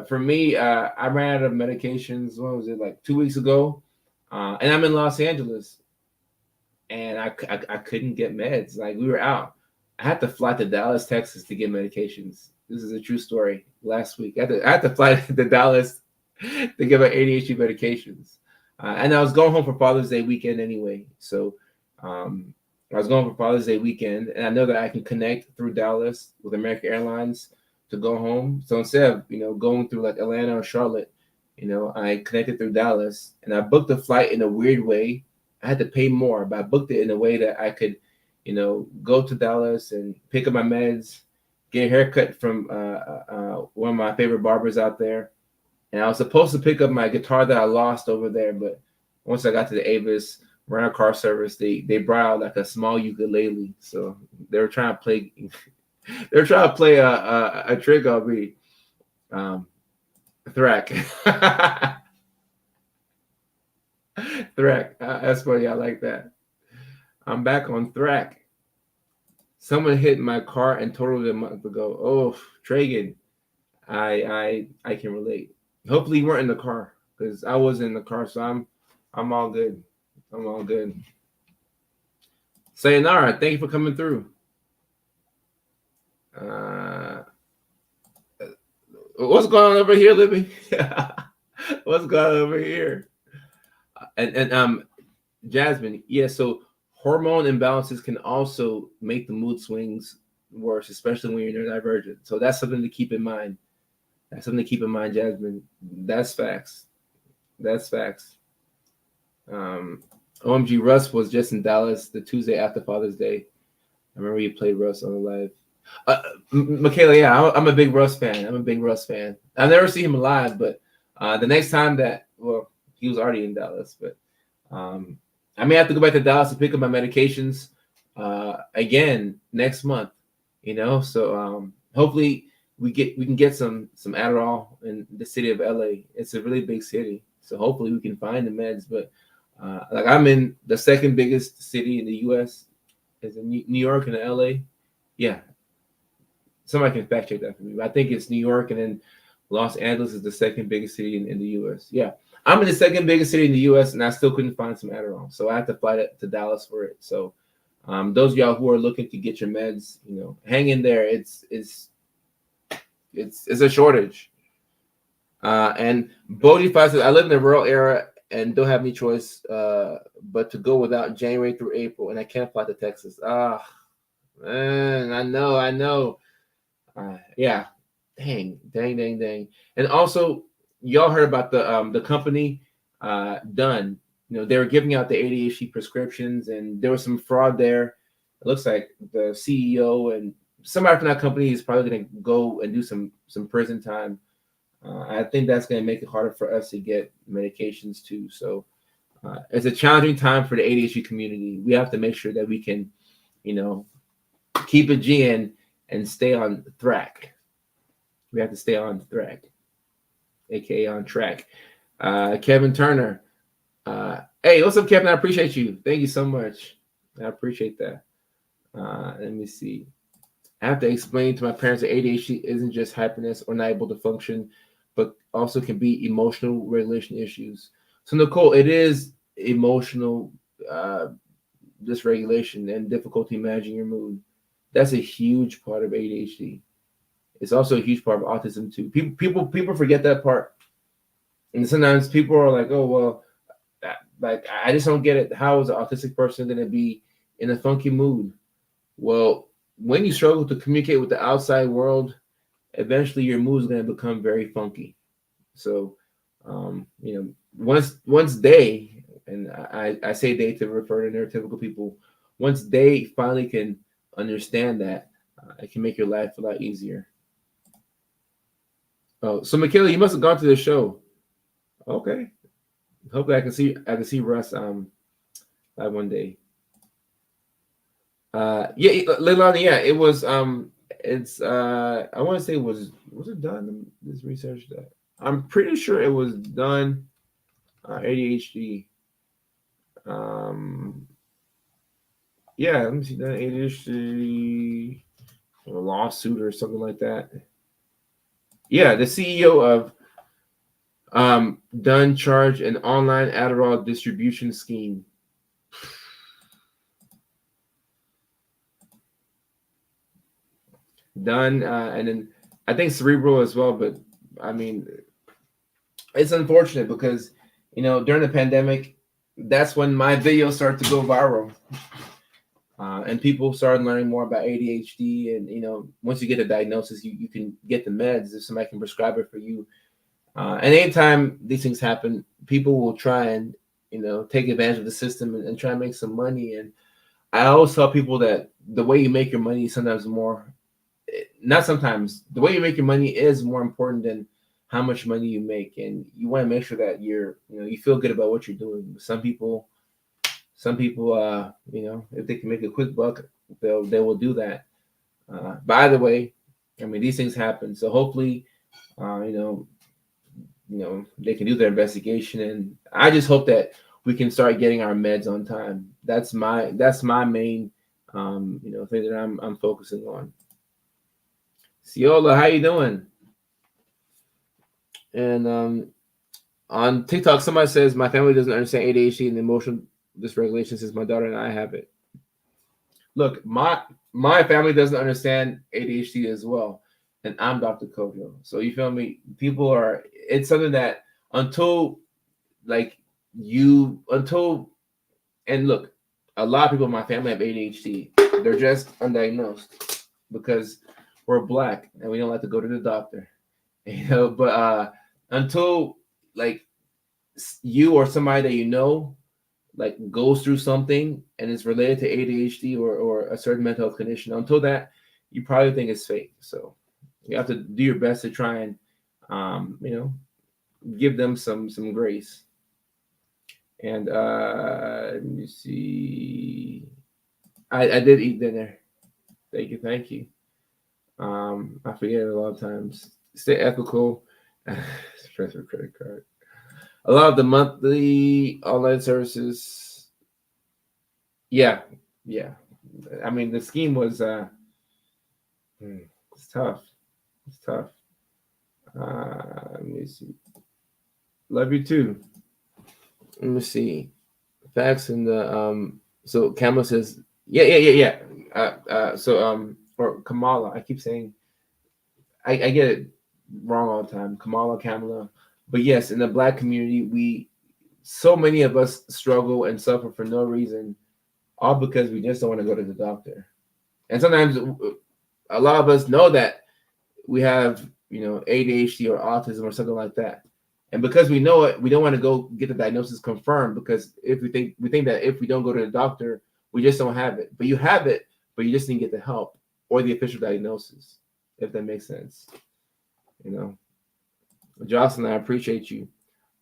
For me, I ran out of medications. What was it, like 2 weeks ago? And I'm in Los Angeles, and I couldn't get meds. Like, we were out. I had to fly to Dallas, Texas to get medications. This is a true story. Last week, I had to fly to Dallas to get my ADHD medications. And I was going home for Father's Day weekend anyway. So I was going for Father's Day weekend, and I know that I can connect through Dallas with American Airlines to go home. So instead of, going through like Atlanta or Charlotte, I connected through Dallas, and I booked a flight in a weird way. I had to pay more, but I booked it in a way that I could, go to Dallas and pick up my meds, get a haircut from one of my favorite barbers out there. And I was supposed to pick up my guitar that I lost over there, but once I got to the Avis rental car service, they brought out like a small ukulele. So they were trying to play a trick on me. Thrack. Thrack. That's funny. I like that. I'm back on Thrack. Someone hit my car and totaled it a month ago. Oh, Tragan. I can relate. Hopefully you weren't in the car, because I was in the car, so I'm all good. I'm all good. Sayonara, thank you for coming through. What's going on over here, Libby? What's going on over here? And Jasmine, yeah, so hormone imbalances can also make the mood swings worse, especially when you're neurodivergent. So that's something to keep in mind. Jasmine. That's facts. OMG, Russ was just in Dallas the Tuesday after Father's Day. I remember you played Russ on the live. Michaela, yeah, I'm a big Russ fan. I've never seen him live, but the next time he was already in Dallas, but I may have to go back to Dallas to pick up my medications again next month. So hopefully we can get some Adderall in the city of LA. It's a really big city, so hopefully we can find the meds. But like, I'm in the second biggest city in the U.S. is in New York and LA. Yeah, somebody can fact check that for me. But I think it's New York, and then Los Angeles is the second biggest city in the U.S. Yeah, I'm in the second biggest city in the U.S. and I still couldn't find some Adderall, so I had to fly to Dallas for it. So those of y'all who are looking to get your meds, hang in there. It's a shortage. And Bodhi says, I live in a rural area and don't have any choice but to go without January through April, and I can't fly to Texas. Ah, man, I know. Yeah, dang. And also, y'all heard about the company Done. You know, they were giving out the ADHD prescriptions, and there was some fraud there. It looks like the CEO and somebody from that company is probably going to go and do some prison time. I think that's going to make it harder for us to get medications too. So it's a challenging time for the ADHD community. We have to make sure that we can, you know, keep it G and stay on track. We have to stay on track, aka on track. Kevin Turner. Hey, what's up, Kevin? I appreciate you. Thank you so much. I appreciate that. Let me see. I have to explain to my parents that ADHD isn't just hyperness or not able to function, but also can be emotional regulation issues. So, Nicole, it is emotional dysregulation and difficulty managing your mood. That's a huge part of ADHD. It's also a huge part of autism too. People forget that part, and sometimes people are like, "Oh well, like I just don't get it. How is an autistic person going to be in a funky mood?" Well, when you struggle to communicate with the outside world, eventually your mood is going to become very funky. So, you know, once they, and I say they to refer to neurotypical people, once they finally can understand that, it can make your life a lot easier. Oh, so Michaela, you must have gone to the show. Okay. Hopefully I can see Russ one day. Yeah, Leilani, yeah, it was it's I want to say was it done this research that I'm pretty sure it was done ADHD. Um yeah, let me see, done ADHD, a lawsuit or something like that. Yeah, the CEO of Dunn charged an online Adderall distribution scheme. Dunn, and then I think cerebral as well. But I mean, it's unfortunate because you know during the pandemic, that's when my videos started to go viral, and people started learning more about ADHD. And you know, once you get a diagnosis, you can get the meds if somebody can prescribe it for you. And anytime these things happen, people will try and you know take advantage of the system and try and make some money. And I always tell people that the way you make your money is sometimes more, not sometimes, the way you make your money is more important than how much money you make. And you want to make sure that you're, you know, you feel good about what you're doing. Some people, you know, if they can make a quick buck, they will do that. By the way, I mean, these things happen. So hopefully, you know, they can do their investigation. And I just hope that we can start getting our meds on time. That's my main, you know, thing that I'm focusing on. Ciola, how you doing? And on TikTok, somebody says my family doesn't understand ADHD and emotional dysregulation since my daughter and I have it. Look, my family doesn't understand ADHD as well, and I'm Dr. Kojo. So you feel me? People are. It's something that until like until and look, a lot of people in my family have ADHD. They're just undiagnosed because we're black and we don't like to go to the doctor. You know, but until like you or somebody that you know like goes through something and it's related to ADHD or a certain mental health condition, until that you probably think it's fake. So you have to do your best to try and you know give them some grace. And let me see. I did eat dinner. Thank you. I forget it a lot of times. Stay ethical. Transfer credit card. A lot of the monthly online services. Yeah, yeah. I mean, the scheme was it's tough. It's tough. Let me see. Love you too. Let me see. Facts in the So Kamala says, yeah. Or Kamala. I keep saying, I get it wrong all the time. Kamala, Kamala. But yes, in the black community, so many of us struggle and suffer for no reason, all because we just don't want to go to the doctor. And sometimes a lot of us know that we have, ADHD or autism or something like that. And because we know it, we don't want to go get the diagnosis confirmed, because if we think that if we don't go to the doctor, we just don't have it. But you have it, but you just didn't get the help or the official diagnosis, if that makes sense. Jocelyn, I appreciate you.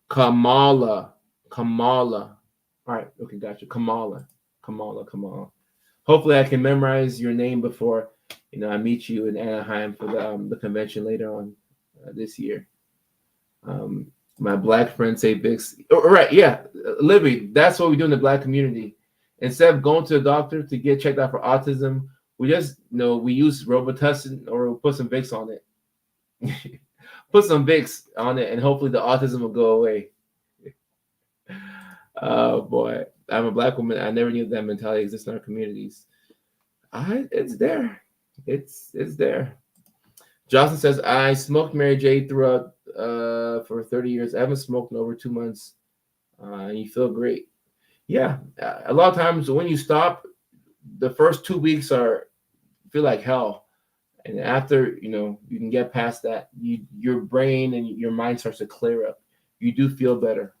Kamala. All right, okay, gotcha. Kamala. Hopefully I can memorize your name before I meet you in Anaheim for the convention later on this year. My black friends say Bix. Oh, right, yeah, Libby. That's what we do in the black community. Instead of going to the doctor to get checked out for autism, we just we use Robitussin or put some Vicks on it. Put some Vicks on it, and hopefully the autism will go away. Oh boy, I'm a black woman. I never knew that mentality exists in our communities. It's there. It's there. Johnson says, I smoked Mary J throughout for 30 years. I haven't smoked in over 2 months. And you feel great. Yeah. A lot of times when you stop, the first 2 weeks feel like hell. And after, you can get past that, your brain and your mind starts to clear up. You do feel better.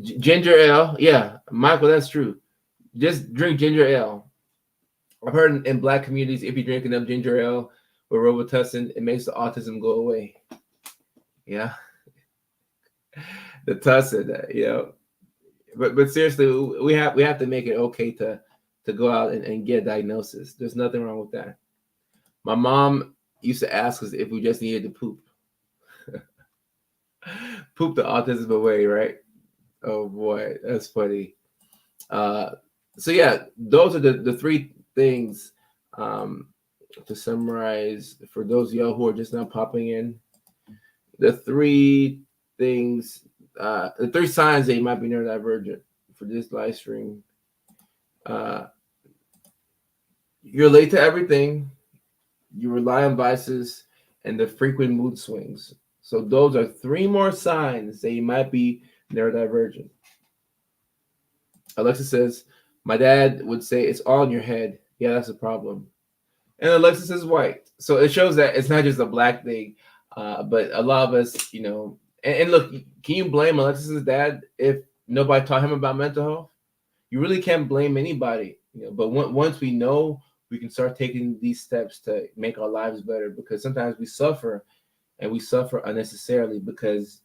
Ginger ale. Yeah, Michael, that's true. Just drink ginger ale. I've heard in black communities, if you drink enough ginger ale with Robitussin, it makes the autism go away. Yeah. The tussin, But seriously, we have to make it okay to go out and get a diagnosis. There's nothing wrong with that. My mom used to ask us if we just needed to poop. Poop the autism away, right? Oh boy, that's funny. So yeah, those are the three things to summarize for those of y'all who are just now popping in. The three things, the three signs that you might be neurodivergent for this live stream. You're late to everything. You rely on vices and the frequent mood swings. So those are three more signs that you might be neurodivergent. Alexa says, my dad would say it's all in your head. Yeah, that's a problem. And Alexis is white. So it shows that it's not just a black thing, but a lot of us, and look, can you blame Alexis's dad if nobody taught him about mental health? You really can't blame anybody, but once we know, we can start taking these steps to make our lives better, because sometimes we suffer, and we suffer unnecessarily because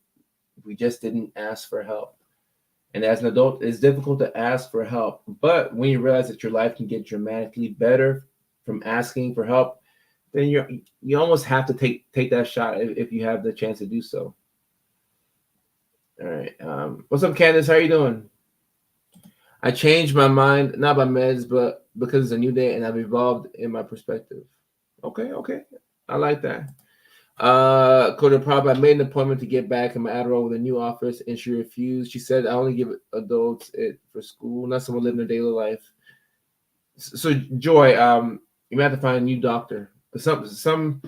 we just didn't ask for help. And as an adult, it's difficult to ask for help. But when you realize that your life can get dramatically better from asking for help, then you almost have to take that shot if you have the chance to do so. All right. What's up, Candace? How are you doing? I changed my mind, not by meds, but because it's a new day and I've evolved in my perspective. Okay. I like that. Coda Prob, I made an appointment to get back in my Adderall with a new office, and she refused. She said I only give adults it for school, not someone living their daily life. So Joy, you might have to find a new doctor. Some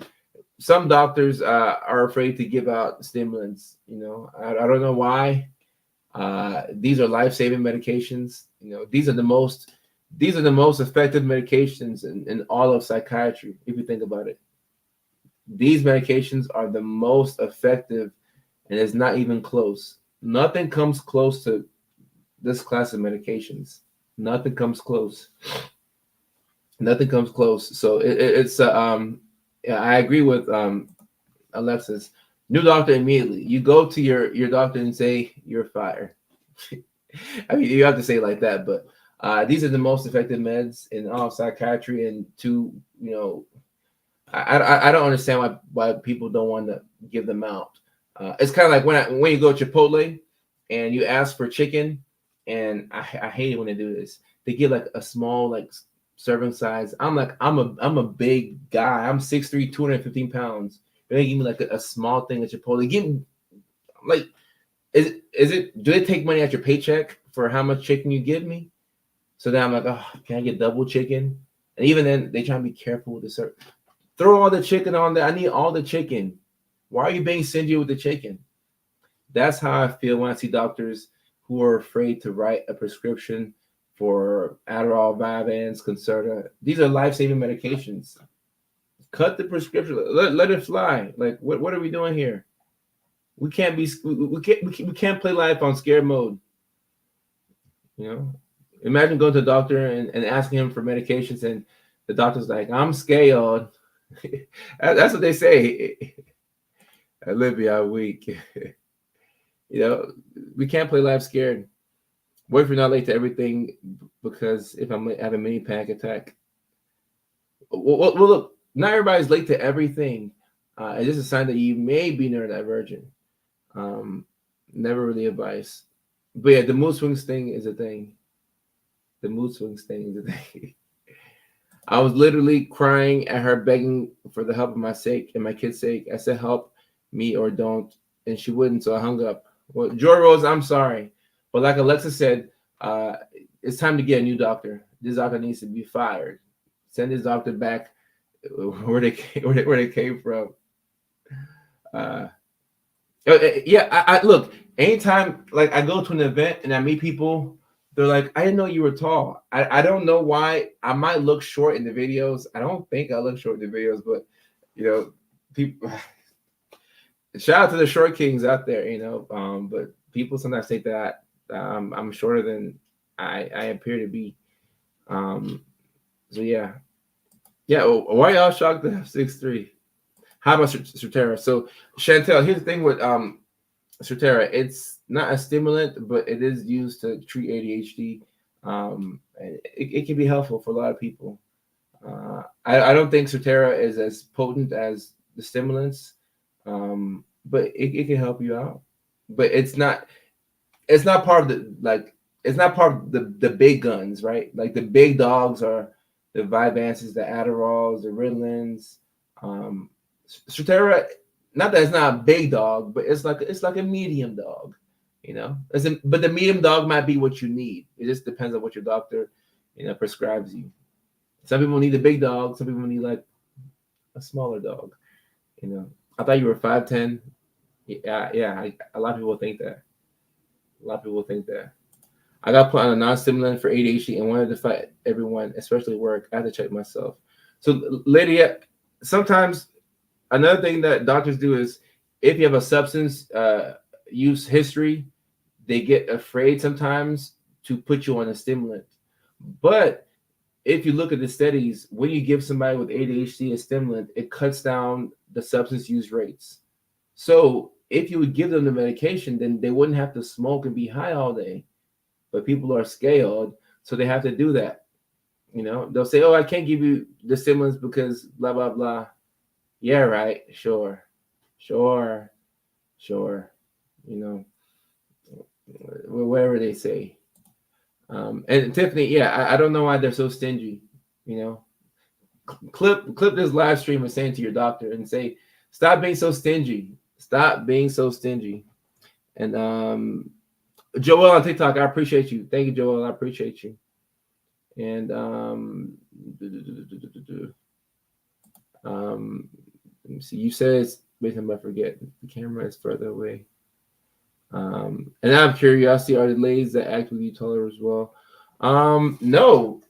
doctors are afraid to give out stimulants. I don't know why. These are life-saving medications. These are the most effective medications in all of psychiatry, if you think about it. These medications are the most effective, and it's not even close. Nothing comes close to this class of medications. Nothing comes close. So it's I agree with Alexis. New doctor immediately. You go to your doctor and say you're fired. I mean, you have to say it like that, but these are the most effective meds in all of psychiatry, and I don't understand why people don't want to give them out. It's kind of like when you go to Chipotle and you ask for chicken, and I hate it when they do this. They give like a small serving size. I'm a big guy. I'm 6'3", 215 pounds. They give me like a small thing at Chipotle. Give me do they take money out your paycheck for how much chicken you give me? So then I'm like, oh, can I get double chicken? And even then, they try to be careful with the service. Throw all the chicken on there. I need all the chicken. Why are you being stingy with the chicken? That's how I feel when I see doctors who are afraid to write a prescription for Adderall, Vyvanse, Concerta. These are life-saving medications. Cut the prescription. Let it fly. Like, what are we doing here? We can't be. We can't play life on scared mode. You know, imagine going to the doctor and asking him for medications, and the doctor's like, "I'm scared." That's what they say. Olivia, weak. You know, we can't play life scared. What if you're not late to everything because if I'm having a mini panic attack? Well, look, not everybody's late to everything. It's just a sign that you may be neurodivergent. Um, Never really advice. But yeah, the mood swings thing is a thing. The mood swings thing is a thing. I was literally crying at her, begging for the help of my sake and my kid's sake. I said, "Help me or don't," and she wouldn't, so I hung up. Well, Joy Rose, I'm sorry, but like Alexa said, uh, it's time to get a new doctor. This doctor needs to be fired. Send this doctor back where they came from. Uh, yeah, I look. Anytime like I go to an event and I meet people, they're like, "I didn't know you were tall." I don't know why. I might look short in the videos. I don't think I look short in the videos, but you know, people. Shout out to the short kings out there, you know. But people sometimes think that I'm shorter than I appear to be. Um, so yeah, yeah. Why y'all shocked to have 6'3"? How about Sotera? So Chantel, here's the thing with Sotera. It's not a stimulant, but it is used to treat ADHD. And it can be helpful for a lot of people. I don't think Sotera is as potent as the stimulants, but it can help you out. But it's not part of the like it's not part of the big guns, right? Like the big dogs are the Vyvanses, the Adderalls, the Ritalins. Um, Strattera, not that it's not a big dog, but it's like a medium dog, you know. But the medium dog might be what you need. It just depends on what your doctor, prescribes you. Some people need a big dog. Some people need like a smaller dog. You know, I thought you were 5'10". Yeah, yeah. A lot of people think that. A lot of people think that. I got put on a non-stimulant for ADHD and wanted to fight everyone, especially work. I had to check myself. So, Lydia, sometimes another thing that doctors do is if you have a substance use history, they get afraid sometimes to put you on a stimulant. But if you look at the studies, when you give somebody with ADHD a stimulant, it cuts down the substance use rates. So if you would give them the medication, then they wouldn't have to smoke and be high all day. But people are scared, so they have to do that. You know, they'll say, "Oh, I can't give you the stimulants because blah blah blah." Yeah, right. Sure, sure, sure. You know, whatever they say. And Tiffany, yeah, I don't know why they're so stingy. You know, clip this live stream and saying to your doctor and say, "Stop being so stingy. Stop being so stingy." And Joel on TikTok, I appreciate you. Thank you, Joel. I appreciate you. And let me see. You said, wait, I forget. The camera is further away. And out of curiosity, are the ladies that act with you taller as well? No.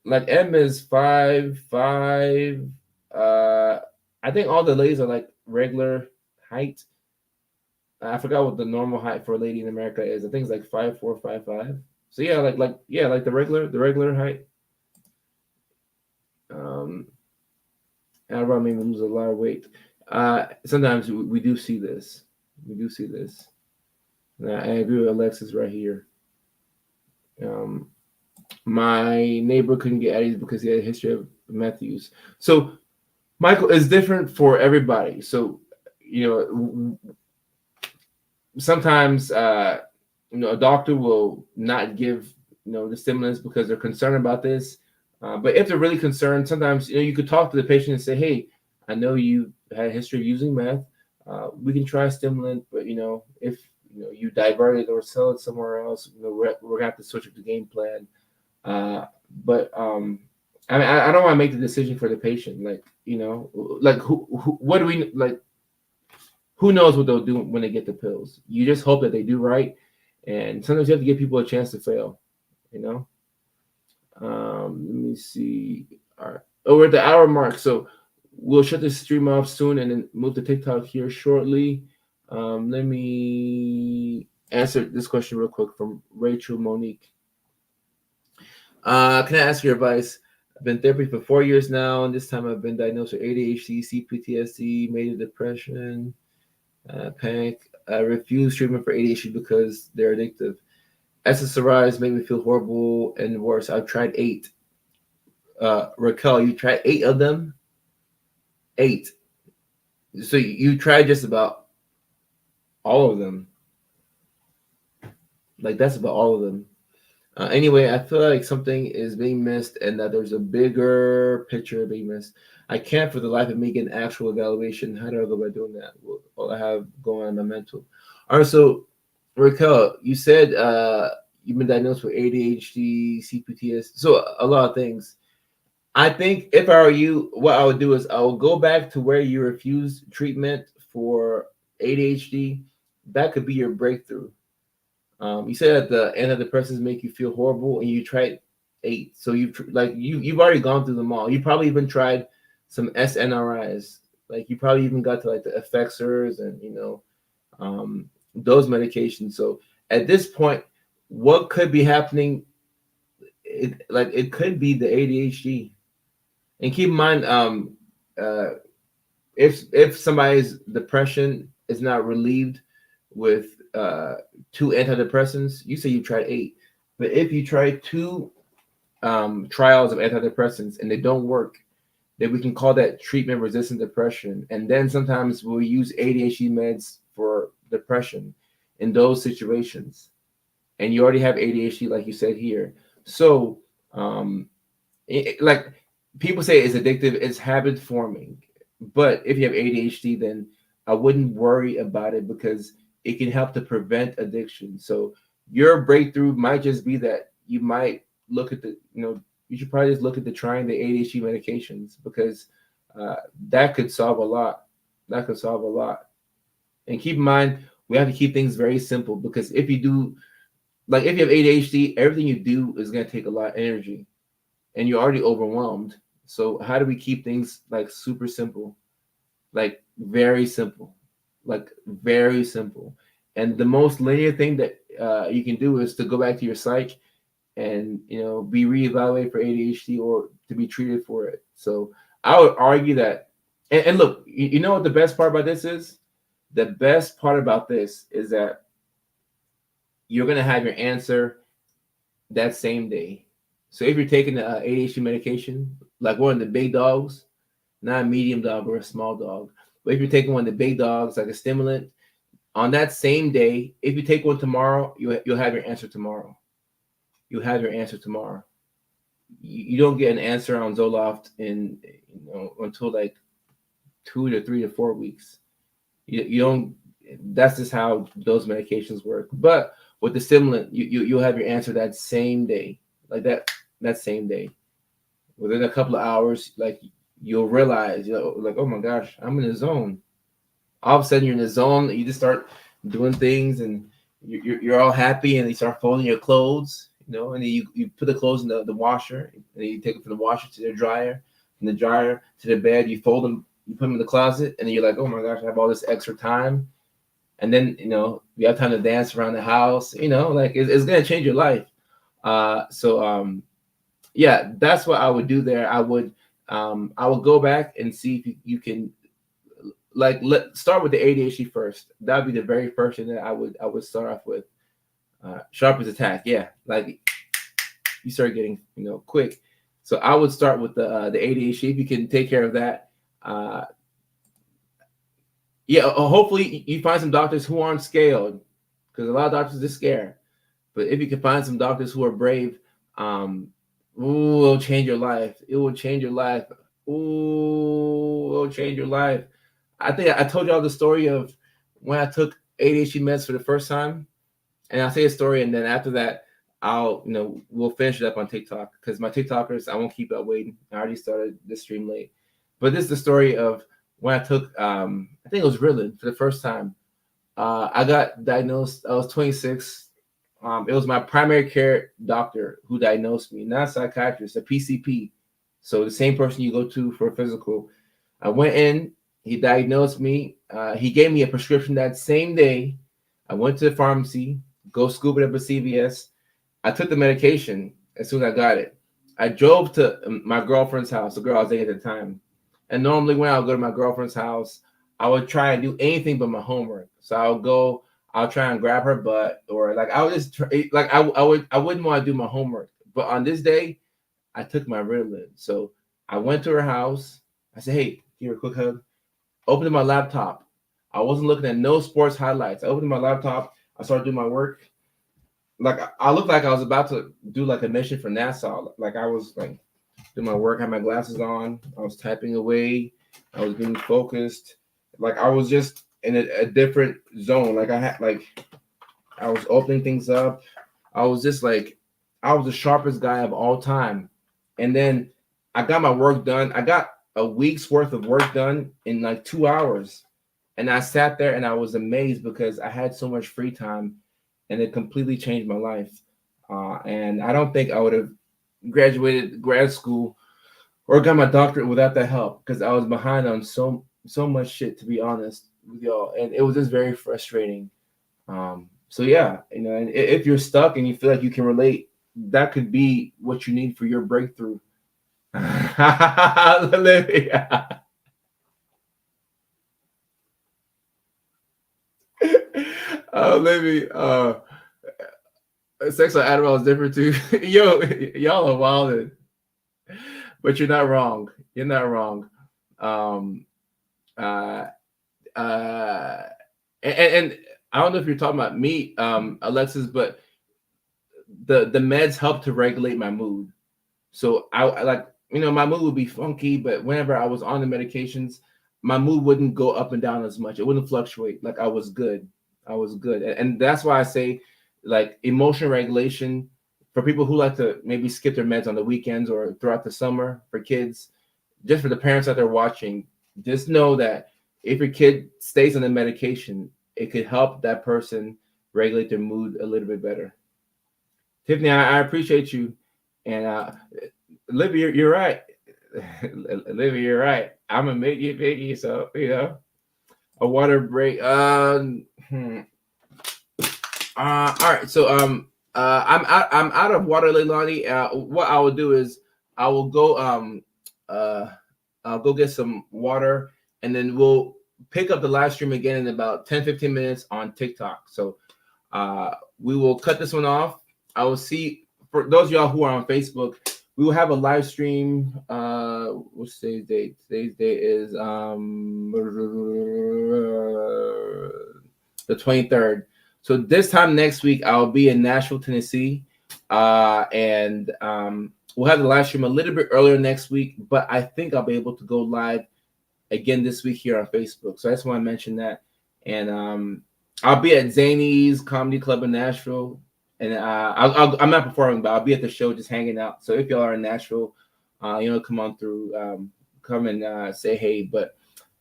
Like M is 5'5". I think all the ladies are like regular height. I forgot what the normal height for a lady in America is. I think it's like 5'4", 5'5". So yeah, like the regular height. Alvaro made me lose a lot of weight. Sometimes we do see this. We do see this. And I agree with Alexis right here. My neighbor couldn't get Addie's because he had a history of meth use. So Michael is different for everybody. So sometimes a doctor will not give the stimulants because they're concerned about this. But if they're really concerned, sometimes you could talk to the patient and say, "Hey, I know you had a history of using meth. We can try a stimulant, but if you divert it or sell it somewhere else, we're gonna have to switch up the game plan." But I mean, I don't want to make the decision for the patient. Like, like who what do we like? who knows what they'll do when they get the pills. You just hope that they do right, and sometimes you have to give people a chance to fail. You know. Let me see. All right. Oh, we're at the hour mark, so we'll shut this stream off soon and then move to TikTok here shortly. Let me answer this question real quick from Rachel Monique. Can I ask your advice? I've been in therapy for 4 years now, and this time I've been diagnosed with ADHD, CPTSD, major depression, panic. I refuse treatment for ADHD because they're addictive. SSRIs make me feel horrible and worse. I've tried 8. Raquel, you tried 8 of them? 8. So you tried just about all of them. Like, that's about all of them. Anyway, I feel like something is being missed and that there's a bigger picture being missed. I can't for the life of me get an actual evaluation. How do I go about doing that? What I have going on in my mental. All right, so Raquel, you said you've been diagnosed with ADHD, CPTS, so a lot of things. I think if I were you, what I would do is I would go back to where you refused treatment for ADHD. That could be your breakthrough. You said that the antidepressants make you feel horrible, and you tried 8. So you've already gone through them all. You probably even tried some SNRIs. Like you probably even got to like the Effexors and those medications. So at this point, what could be happening? It could be the ADHD. And keep in mind, if somebody's depression is not relieved with 2 antidepressants, you say you tried 8, but if you try 2 trials of antidepressants and they don't work, then we can call that treatment-resistant depression. And then sometimes we'll use ADHD meds for depression in those situations. And you already have ADHD, like you said here. So, like people say it's addictive, it's habit forming. But if you have ADHD, then I wouldn't worry about it because it can help to prevent addiction. So your breakthrough might just be that you might look at you should probably just look at trying the ADHD medications because that could solve a lot. That could solve a lot. And keep in mind, we have to keep things very simple because if you have ADHD, everything you do is going to take a lot of energy and you're already overwhelmed. So how do we keep things like super simple, like very simple, like very simple? And the most linear thing that you can do is to go back to your psych and be reevaluated for ADHD or to be treated for it. So I would argue that, and look, you know what the best part about this is? The best part about this is that you're going to have your answer that same day. So if you're taking the ADHD medication, like one of the big dogs, not a medium dog or a small dog, but if you're taking one of the big dogs, like a stimulant, on that same day, if you take one tomorrow, you'll have your answer tomorrow. You'll have your answer tomorrow. You don't get an answer on Zoloft until like 2 to 3 to 4 weeks. You don't. That's just how those medications work. But with the stimulant, you'll have your answer that same day, like that same day. Within a couple of hours, like you'll realize, like, oh my gosh, I'm in the zone. All of a sudden, you're in the zone. You just start doing things, and you're all happy, and you start folding your clothes, and then you put the clothes in the washer, and then you take them from the washer to the dryer, from the dryer to the bed. You fold them, you put them in the closet, and then you're like, oh my gosh, I have all this extra time. And then, you have time to dance around the house, like it's going to change your life. Yeah, that's what I would do there. I would go back and see if you can start with the ADHD first. That would be the very first thing that I would start off with. Sharp as attack. Yeah. Like you start getting, quick. So I would start with the ADHD. If you can take care of that, hopefully you find some doctors who aren't scaled, because a lot of doctors are scared. But if you can find some doctors who are brave, it'll change your life. It will change your life. It'll change your life. I think I told y'all the story of when I took ADHD meds for the first time, and I'll say a story, and then after that, we'll finish it up on TikTok, because my TikTokers, I won't keep up waiting. I already started this stream late, but this is the story of when I took I think it was Ritalin for the first time. I got diagnosed. I was 26. It was my primary care doctor who diagnosed me, not a psychiatrist, a PCP. So the same person you go to for a physical. I went in. He diagnosed me. He gave me a prescription that same day. I went to the pharmacy, go scoop it up at CVS. I took the medication as soon as I got it. I drove to my girlfriend's house, the girl I was dating at the time. And normally when I would go to my girlfriend's house, I would try and do anything but my homework. So I would go, I'll try and grab her butt, or like I would just like I wouldn't want to do my homework. But on this day, I took my Ritalin. So I went to her house. I said, "Hey, give her a quick hug." Opened my laptop. I wasn't looking at no sports highlights. I opened my laptop. I started doing my work. Like I looked like I was about to do like a mission for NASA. Like I was like doing my work, had my glasses on. I was typing away. I was being focused. Like I was just in a different zone. Like I was opening things up. I was just like I was the sharpest guy of all time. And then I got my work done. I got a week's worth of work done in like 2 hours. And I sat there and I was amazed because I had so much free time and it completely changed my life. And I don't think I would have graduated grad school or got my doctorate without that help because I was behind on so much shit, to be honest with y'all. And it was just very frustrating. So yeah, and if you're stuck and you feel like you can relate, that could be what you need for your breakthrough. Olivia. Olivia, sexual Adderall is different too. Yo, y'all are wilding, but you're not wrong. You're not wrong. Um, uh, uh, and I don't know if you're talking about me, Alexis, but the meds help to regulate my mood. So I like, my mood would be funky, but whenever I was on the medications, my mood wouldn't go up and down as much. It wouldn't fluctuate. Like I was good. I was good. And that's why I say like emotion regulation for people who like to maybe skip their meds on the weekends or throughout the summer for kids, just for the parents that they're watching, just know that if your kid stays on the medication, it could help that person regulate their mood a little bit better. Tiffany, I appreciate you. And Olivia, you're right. Olivia, you're right. I'm gonna make you piggy, so a water break. All right. So I'm out of water, Leilani. What I will do is I will go I'll go get some water, and then we'll pick up the live stream again in about 10-15 minutes on TikTok. So we will cut this one off. I will see, for those of y'all who are on Facebook, we will have a live stream. What's today's date? Today's date is the 23rd. So this time next week, I'll be in Nashville, Tennessee, and we'll have the live stream a little bit earlier next week. But I think I'll be able to go live again this week here on Facebook. So I just want to mention that. And I'll be at Zany's Comedy Club in Nashville. And I'm not performing, but I'll be at the show just hanging out. So if y'all are in Nashville, come on through, come and say hey. But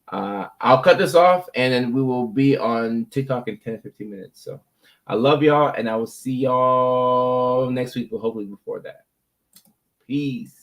I'll cut this off, and then we will be on TikTok in 10-15 minutes. So I love y'all, and I will see y'all next week, but hopefully before that. Peace.